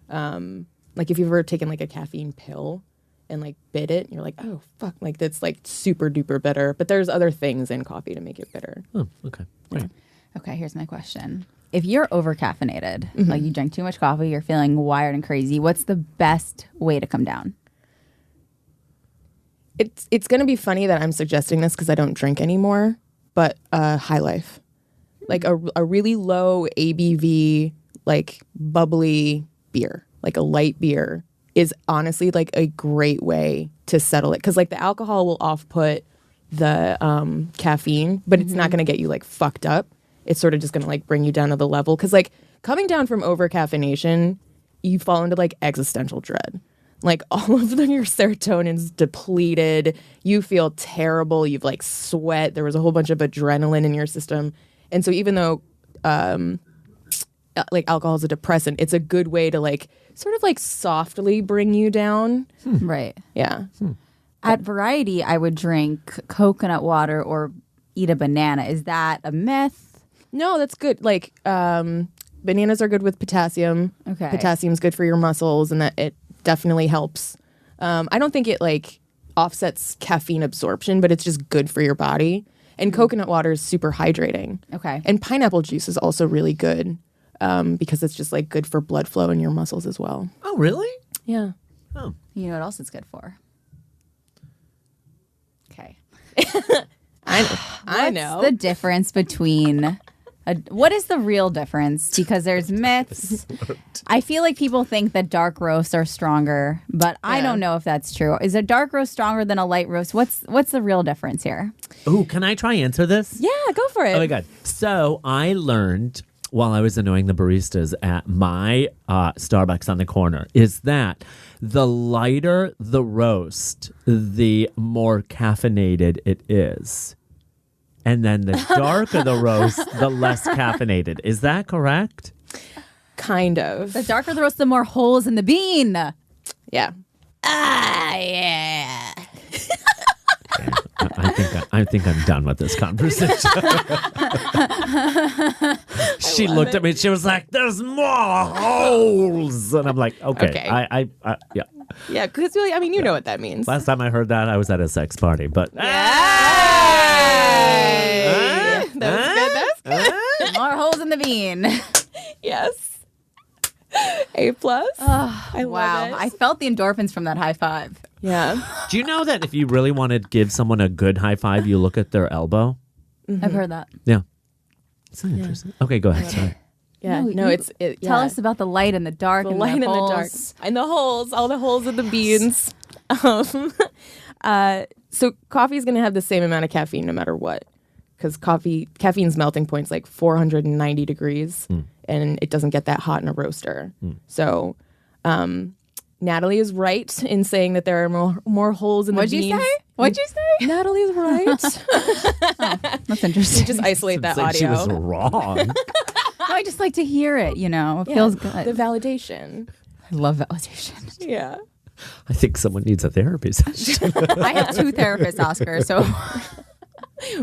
D: Like if you've ever taken like a caffeine pill and like bit it, you're like, oh fuck, like that's like super duper bitter. But there's other things in coffee to make it bitter.
C: Oh, okay. Right.
B: Okay, here's my question. If you're over-caffeinated, like you drink too much coffee, you're feeling wired and crazy, what's the best way to come down?
D: It's going to be funny that I'm suggesting this because I don't drink anymore, but High Life. Like a really low ABV, like bubbly beer, like a light beer is honestly like a great way to settle it. Because like the alcohol will off-put the caffeine, but it's not going to get you like fucked up. It's sort of just going to like bring you down to the level. Because like coming down from over-caffeination, you fall into like existential dread. Like all of your serotonin's depleted. You feel terrible. You've like sweat. There was a whole bunch of adrenaline in your system. And so even though like alcohol is a depressant, it's a good way to like sort of like softly bring you down.
B: Right.
D: Yeah.
B: At Variety, I would drink coconut water or eat a banana. Is that a myth?
D: No, that's good. Like bananas are good with potassium.
B: Okay.
D: Potassium's good for your muscles and that it definitely helps. I don't think it like offsets caffeine absorption, but it's just good for your body. And coconut water is super hydrating.
B: Okay.
D: And pineapple juice is also really good because it's just like good for blood flow in your muscles as well.
C: Oh, really?
D: Yeah.
C: Oh.
B: You know what else it's good for? Okay.
D: I know.
B: What's the difference between... what is the real difference? Because there's myths. I feel like people think that dark roasts are stronger, but I don't know if that's true. Is a dark roast stronger than a light roast? What's the real difference here?
C: Ooh, can I try answer this?
D: Yeah, go for it.
C: Oh my God. So I learned while I was annoying the baristas at my Starbucks on the corner is that the lighter the roast, the more caffeinated it is. And then the darker the roast, the less caffeinated. Is that correct?
D: Kind of.
B: The darker the roast, the more holes in the bean.
D: Yeah.
B: Yeah.
C: I think I'm done with this conversation. She looked at me and she was like, "There's more holes," and I'm like, "Okay, I yeah."
D: Yeah, because I mean, you know what that means.
C: Last time I heard that, I was at a sex party, but
D: That was good. That was good.
B: More holes in the bean.
D: Yes. A+. I love
B: Wow.
D: it.
B: I felt the endorphins from that high five.
D: Yeah.
C: Do you know that if you really want to give someone a good high five, you look at their elbow?
B: I've heard that.
C: Yeah. It's not interesting. Okay, go ahead. Sorry.
D: Yeah. No,
B: Tell us about the light and the dark.
D: the
B: and
D: light
B: the
D: and the dark.
B: holes.
D: And the holes, all the holes of the beans. So coffee is going to have the same amount of caffeine no matter what. Because caffeine's melting point's like 490 degrees, and it doesn't get that hot in a roaster. So Natalie is right in saying that there are more holes in the beans.
B: What'd you say?
D: Natalie's right.
B: That's interesting.
D: Just isolate that
C: It's like
D: audio.
C: she was wrong.
B: No, I just like to hear it, It feels good.
D: The validation.
B: I love validation.
D: Yeah.
C: I think someone needs a therapy session.
B: I have 2 therapists, Oscar, so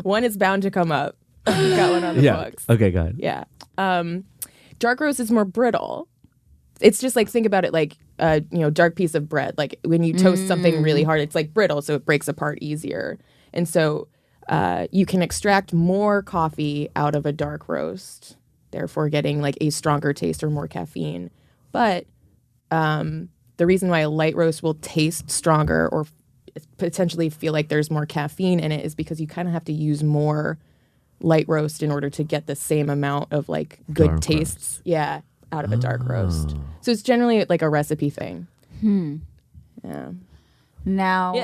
D: One is bound to come up. We've got one on the books.
C: Okay, go ahead.
D: Yeah. Dark roast is more brittle. It's just like, think about it like, dark piece of bread. Like when you toast something really hard, it's like brittle, so it breaks apart easier. And so you can extract more coffee out of a dark roast, therefore getting like a stronger taste or more caffeine. But the reason why a light roast will taste stronger or potentially feel like there's more caffeine in it is because you kind of have to use more light roast in order to get the same amount of like good
C: Dark
D: tastes out of a dark roast. So it's generally like a recipe thing. Yeah.
B: now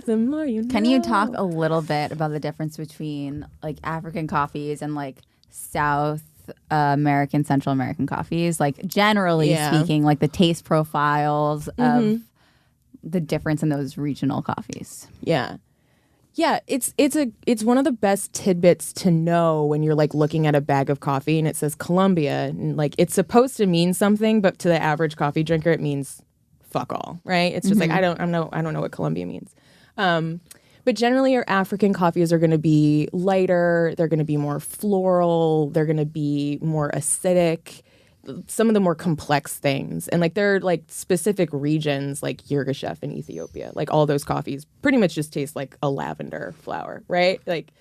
D: The more you know.
B: can you talk a little bit about the difference between like African coffees and like South American, Central American coffees? Like generally speaking, like the taste profiles of the difference in those regional coffees.
D: Yeah. Yeah, it's one of the best tidbits to know when you're like looking at a bag of coffee and it says Colombia, and like it's supposed to mean something, but to the average coffee drinker it means fuck all, right? It's just like I don't know what Colombia means. But generally your African coffees are going to be lighter, they're going to be more floral, they're going to be more acidic, some of the more complex things. And like there are like specific regions like Yirgacheffe in Ethiopia. Like all those coffees pretty much just taste like a lavender flower, right? Like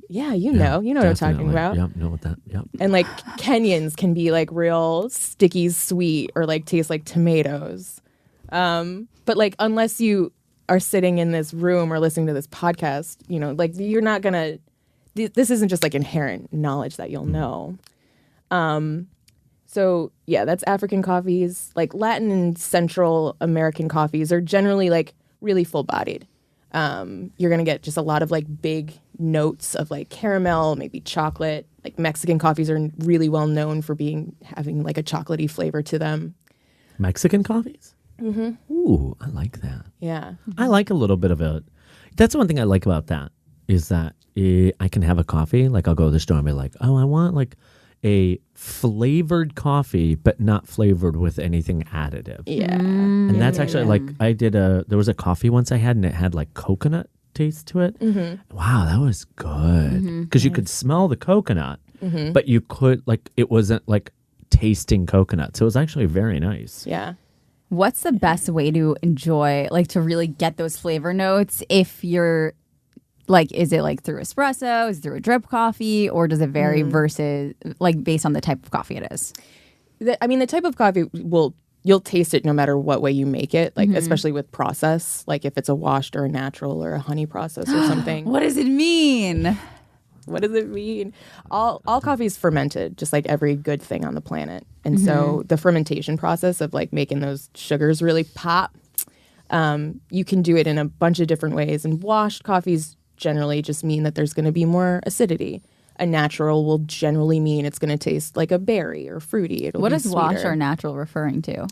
D: you know what I'm talking about.
C: Yep, know what that. Yep.
D: And like Kenyans can be like real sticky sweet or like taste like tomatoes. But like unless you are sitting in this room or listening to this podcast, like you're not gonna. This isn't just like inherent knowledge that you'll know. So yeah, that's African coffees. Like Latin and Central American coffees are generally like really full bodied. You're gonna get just a lot of like big notes of like caramel, maybe chocolate. Like Mexican coffees are really well known for having like a chocolatey flavor to them.
C: Mexican coffees? Mm-hmm. Ooh, I like that.
D: Yeah.
C: I like a little bit of it. That's one thing I like about that is that I can have a coffee. Like I'll go to the store and be like, oh, I want like a flavored coffee, but not flavored with anything additive.
D: Yeah.
C: And that's actually like there was a coffee once I had and it had like coconut taste to it. Mm-hmm. Wow, that was good. Because you could smell the coconut, but you could like, it wasn't like tasting coconut. So it was actually very nice.
D: Yeah.
B: What's the best way to enjoy, like to really get those flavor notes if you're like, is it like through espresso, is it through a drip coffee, or does it vary versus like based on the type of coffee it is?
D: The type of coffee you'll taste it no matter what way you make it, like especially with process, like if it's a washed or a natural or a honey process or something.
B: What does it mean?
D: What does it mean? All coffee is fermented, just like every good thing on the planet. And so the fermentation process of like making those sugars really pop, you can do it in a bunch of different ways. And washed coffees generally just mean that there's going to be more acidity. A natural will generally mean it's going to taste like a berry or fruity.
B: What is washed or natural referring to?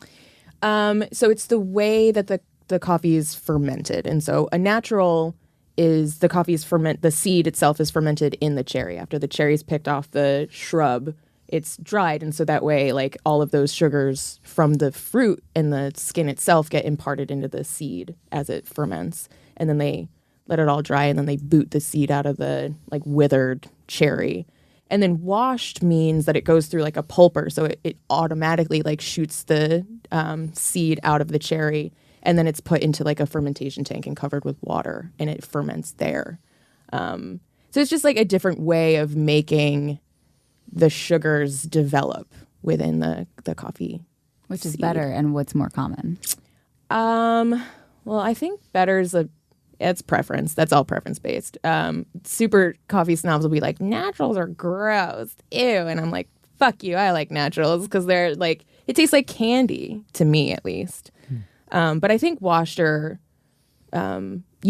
D: So it's the way that the coffee is fermented. And so a natural is the coffee is the seed itself is fermented in the cherry. After the cherry is picked off the shrub, it's dried. And so that way, like all of those sugars from the fruit and the skin itself get imparted into the seed as it ferments. And then they let it all dry, and then they boot the seed out of the like withered cherry. And then washed means that it goes through like a pulper, so it automatically like shoots the seed out of the cherry, and then it's put into like a fermentation tank and covered with water, and it ferments there. So it's just like a different way of making the sugars develop within the coffee.
B: Which is
D: seed.
B: better, and what's more common?
D: Well, I think it's preference. That's all preference based. Super coffee snobs will be like, naturals are gross. Ew. And I'm like, fuck you. I like naturals because they're like, it tastes like candy to me at least. But I think washed you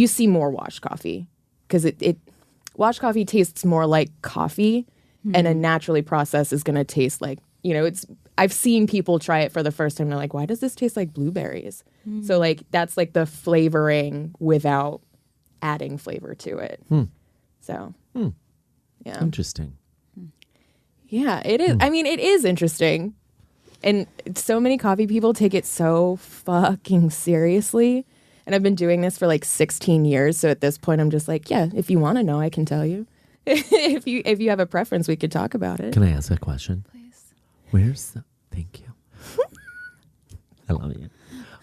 D: see more washed coffee because washed coffee tastes more like coffee and a naturally processed is going to taste like, I've seen people try it for the first time. They're like, why does this taste like blueberries? So like, that's like the flavoring without adding flavor to it. So, yeah.
C: Interesting.
D: Yeah, it is. I mean, it is interesting. And so many coffee people take it so fucking seriously. And I've been doing this for like 16 years. So at this point, I'm just like, yeah, if you want to know, I can tell you. If you have a preference, we could talk about it.
C: Can I ask a question?
B: Please.
C: Thank you. I love you.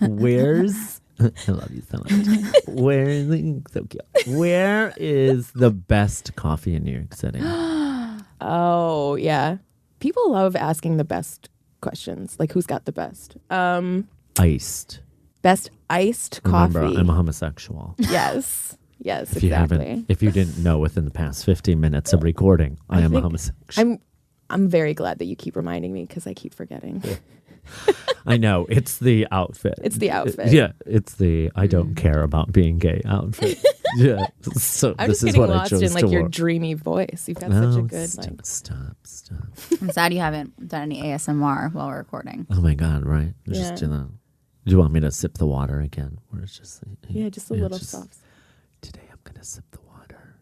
C: I love you so much. So cute. Where is the best coffee in New York City?
D: Oh, yeah. People love asking the best questions. Like, who's got the best?
C: Iced.
D: Best iced coffee.
C: Remember, I'm a homosexual.
D: Yes. Yes,
C: If
D: exactly.
C: if you didn't know within the past 15 minutes of recording, I am a homosexual.
D: I'm very glad that you keep reminding me because I keep forgetting.
C: I know. It's the outfit.
D: It's the outfit.
C: Yeah. It's the I don't care about being gay outfit. Yeah. So
D: I'm
C: this
D: just
C: is
D: getting
C: what I
D: lost
C: chose
D: in like
C: to
D: your
C: wear.
D: dreamy voice. You've got such a good
C: Stop.
B: I'm sad you haven't done any ASMR while we're recording.
C: Oh my God, right?
D: Yeah.
C: Just, do you want me to sip the water again? Or it's just
D: just a little soft.
C: Today I'm going to sip the water.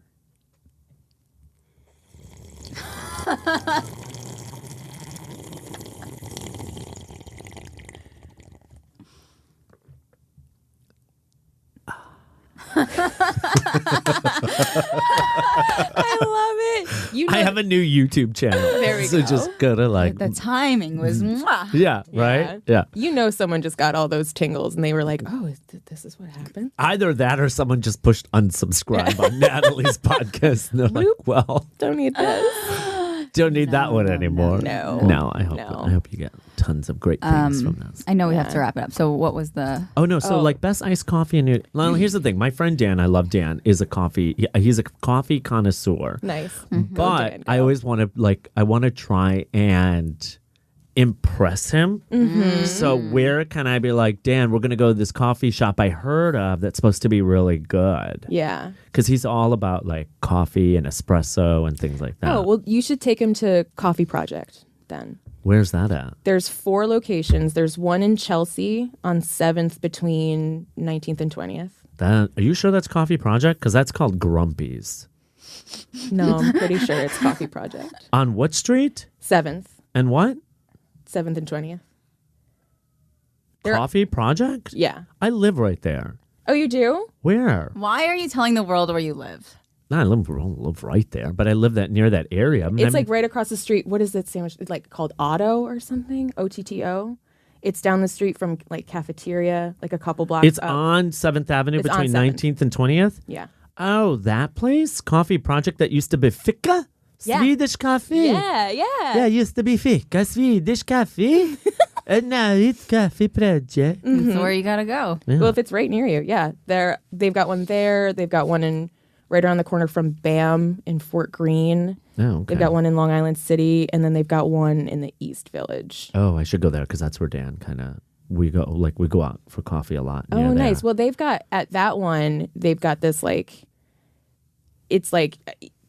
D: I love it.
C: I have a new YouTube channel.
D: There we
C: so
D: go.
C: just go to like
B: The timing was mwah.
C: yeah, right? Yeah.
D: Someone just got all those tingles and they were like, oh, this is what happened?
C: Either that or someone just pushed unsubscribe on Natalie's podcast. And they're like, well,
D: Don't need this.
C: don't need that one anymore.
D: no.
C: I hope you get tons of great things from this.
B: I know we have to wrap it up. So what was the...
C: Oh no! So like best iced coffee in New. Well, here's the thing. My friend Dan, I love Dan, is a coffee. He's a coffee connoisseur.
D: Nice.
C: But
D: Dan,
C: I
D: go.
C: always want to try and impress him. So where can I be like, Dan, we're gonna go to this coffee shop I heard of that's supposed to be really good.
D: Yeah.
C: Because he's all about like coffee and espresso and things like that.
D: Oh, well, you should take him to Coffee Project then.
C: Where's that at?
D: There's 4 locations. There's one in Chelsea on 7th between 19th and 20th.
C: Are you sure that's Coffee Project? Because that's called Grumpy's.
D: No, I'm pretty sure it's Coffee Project.
C: On what street?
D: 7th.
C: And what?
D: 7th and 20th.
C: Coffee Project?
D: Yeah.
C: I live right there.
D: Oh, you do?
C: Where?
B: Why are you telling the world where you live?
C: No, I don't live right there, but I live near that area.
D: It's like right across the street. What is that sandwich? It's like called Otto or something? OTTO? It's down the street from like cafeteria, like a couple blocks
C: It's
D: up.
C: on 7th Avenue
D: It's on
C: between
D: 7th.
C: 19th and 20th?
D: Yeah.
C: Oh, that place? Coffee Project that used to be Fika?
D: Yeah.
C: Swedish coffee?
D: Yeah.
C: Yeah, it used to be Fika, Swedish coffee. And now it's Coffee Project.
B: That's where you gotta go.
C: Yeah.
D: Well, if it's right near you, yeah. They've got one there. They've got one in right around the corner from BAM in Fort Greene.
C: Oh, okay.
D: They've got one in Long Island City, and then they've got one in the East Village.
C: Oh, I should go there because that's where Dan kind of we go out for coffee a lot.
D: Oh, nice. Well, they've got at that one, they've got this like, it's like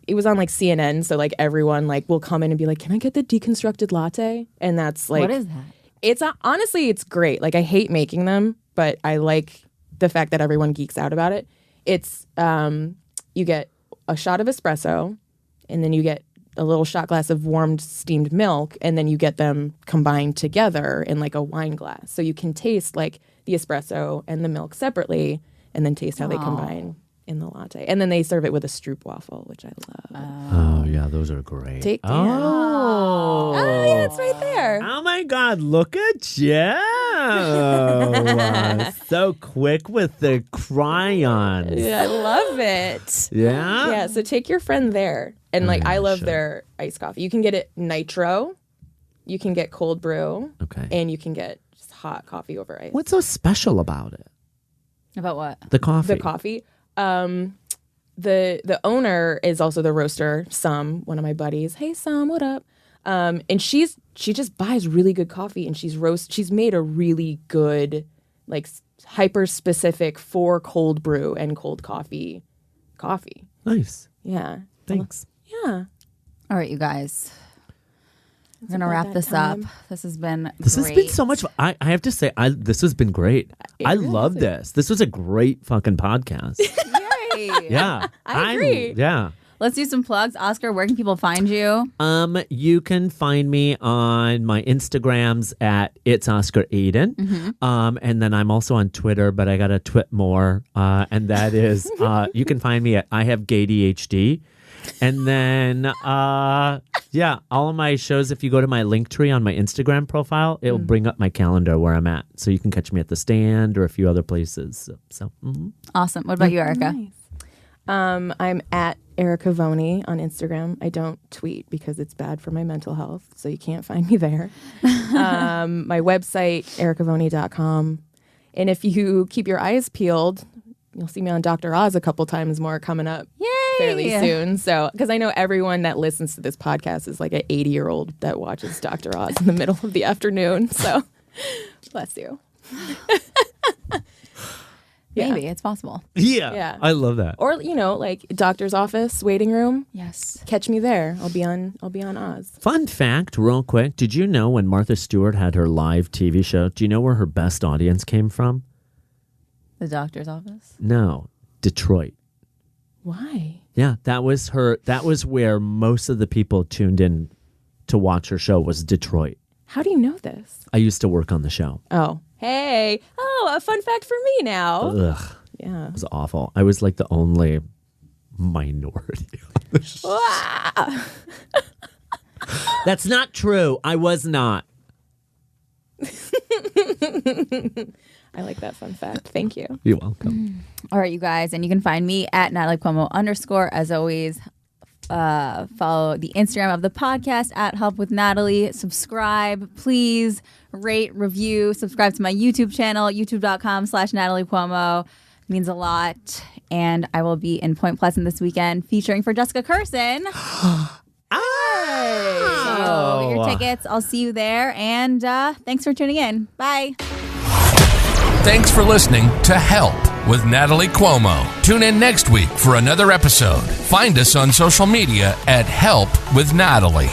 D: it was on like CNN, so like everyone like will come in and be like, "Can I get the deconstructed latte?" And that's like,
B: What is that?
D: It's honestly, it's great. Like I hate making them, but I like the fact that everyone geeks out about it. It's you get a shot of espresso, and then you get a little shot glass of warmed steamed milk, and then you get them combined together in like a wine glass. So you can taste like the espresso and the milk separately, and then taste how they combine in the latte. And then they serve it with a stroopwafel, which I love.
C: Oh, yeah, those are great.
D: Take Dan.
C: Oh.
D: Oh, yeah, it's right there.
C: Oh my God, look at you. So quick with the crayons.
D: Yeah, I love it.
C: Yeah?
D: Yeah, so take your friend there. And like I love their iced coffee. You can get it nitro, you can get cold brew,
C: Okay.
D: and you can get just hot coffee over ice.
C: What's so special about it?
B: About what?
C: The coffee.
D: The coffee. The owner is also the roaster, Sum, one of my buddies. Hey, Sum, what up? And she just buys really good coffee, and she's made a really good, like, hyper specific for cold brew and cold coffee.
C: Nice.
D: Yeah.
C: Thanks.
D: Yeah.
B: All right, you guys. We're going to
D: about
B: wrap
D: that
B: this
D: time.
B: up. This has been
C: This
B: great.
C: has been so much. I have to say, this has been great. I
D: really
C: love
D: has.
C: this. This was a great fucking podcast.
B: Yay.
C: Yeah.
D: I agree.
C: Yeah.
B: Let's do some plugs. Oscar, where can people find you?
C: You can find me on my Instagrams at It's Oscar Aydin. And then I'm also on Twitter, but I got to twit more. And that is, you can find me at I Have GayDHD. And then, all of my shows, if you go to my link tree on my Instagram profile, it'll bring up my calendar where I'm at. So you can catch me at the Stand or a few other places. So
B: Awesome. What about you, Erika?
D: Nice. I'm at Erika Vonie on Instagram. I don't tweet because it's bad for my mental health, so you can't find me there. My website, erikavonie.com. And if you keep your eyes peeled, you'll see me on Dr. Oz a couple times more coming up fairly soon. So, because I know everyone that listens to this podcast is like an 80-year-old that watches Dr. Oz in the middle of the afternoon. So, bless you.
B: Maybe. It's possible.
C: yeah, I love that.
D: Or, like doctor's office, waiting room.
B: Yes.
D: Catch me there. I'll be on Oz.
C: Fun fact, real quick. Did you know when Martha Stewart had her live TV show, do you know where her best audience came from?
B: The doctor's office?
C: No, Detroit.
D: Why?
C: Yeah, that was where most of the people tuned in to watch her show was Detroit.
D: How do you know this?
C: I used to work on the show.
D: Oh, hey. Oh, a fun fact for me now.
C: Ugh,
D: Yeah.
C: it was awful. I was like the only minority on the show.
D: Wow.
C: That's not true. I was not.
D: I like that fun fact. Thank you.
C: You're welcome.
B: All right, you guys. And you can find me at Natalie Cuomo _ as always. Follow the Instagram of the podcast at Help with Natalie. Subscribe, please. Rate, review, subscribe to my YouTube channel, youtube.com/Natalie Cuomo. Means a lot. And I will be in Point Pleasant this weekend featuring for Jessica Curson. So get your tickets. I'll see you there. And thanks for tuning in. Bye.
A: Thanks for listening to Help with Natalie Cuomo. Tune in next week for another episode. Find us on social media at Help with Natalie.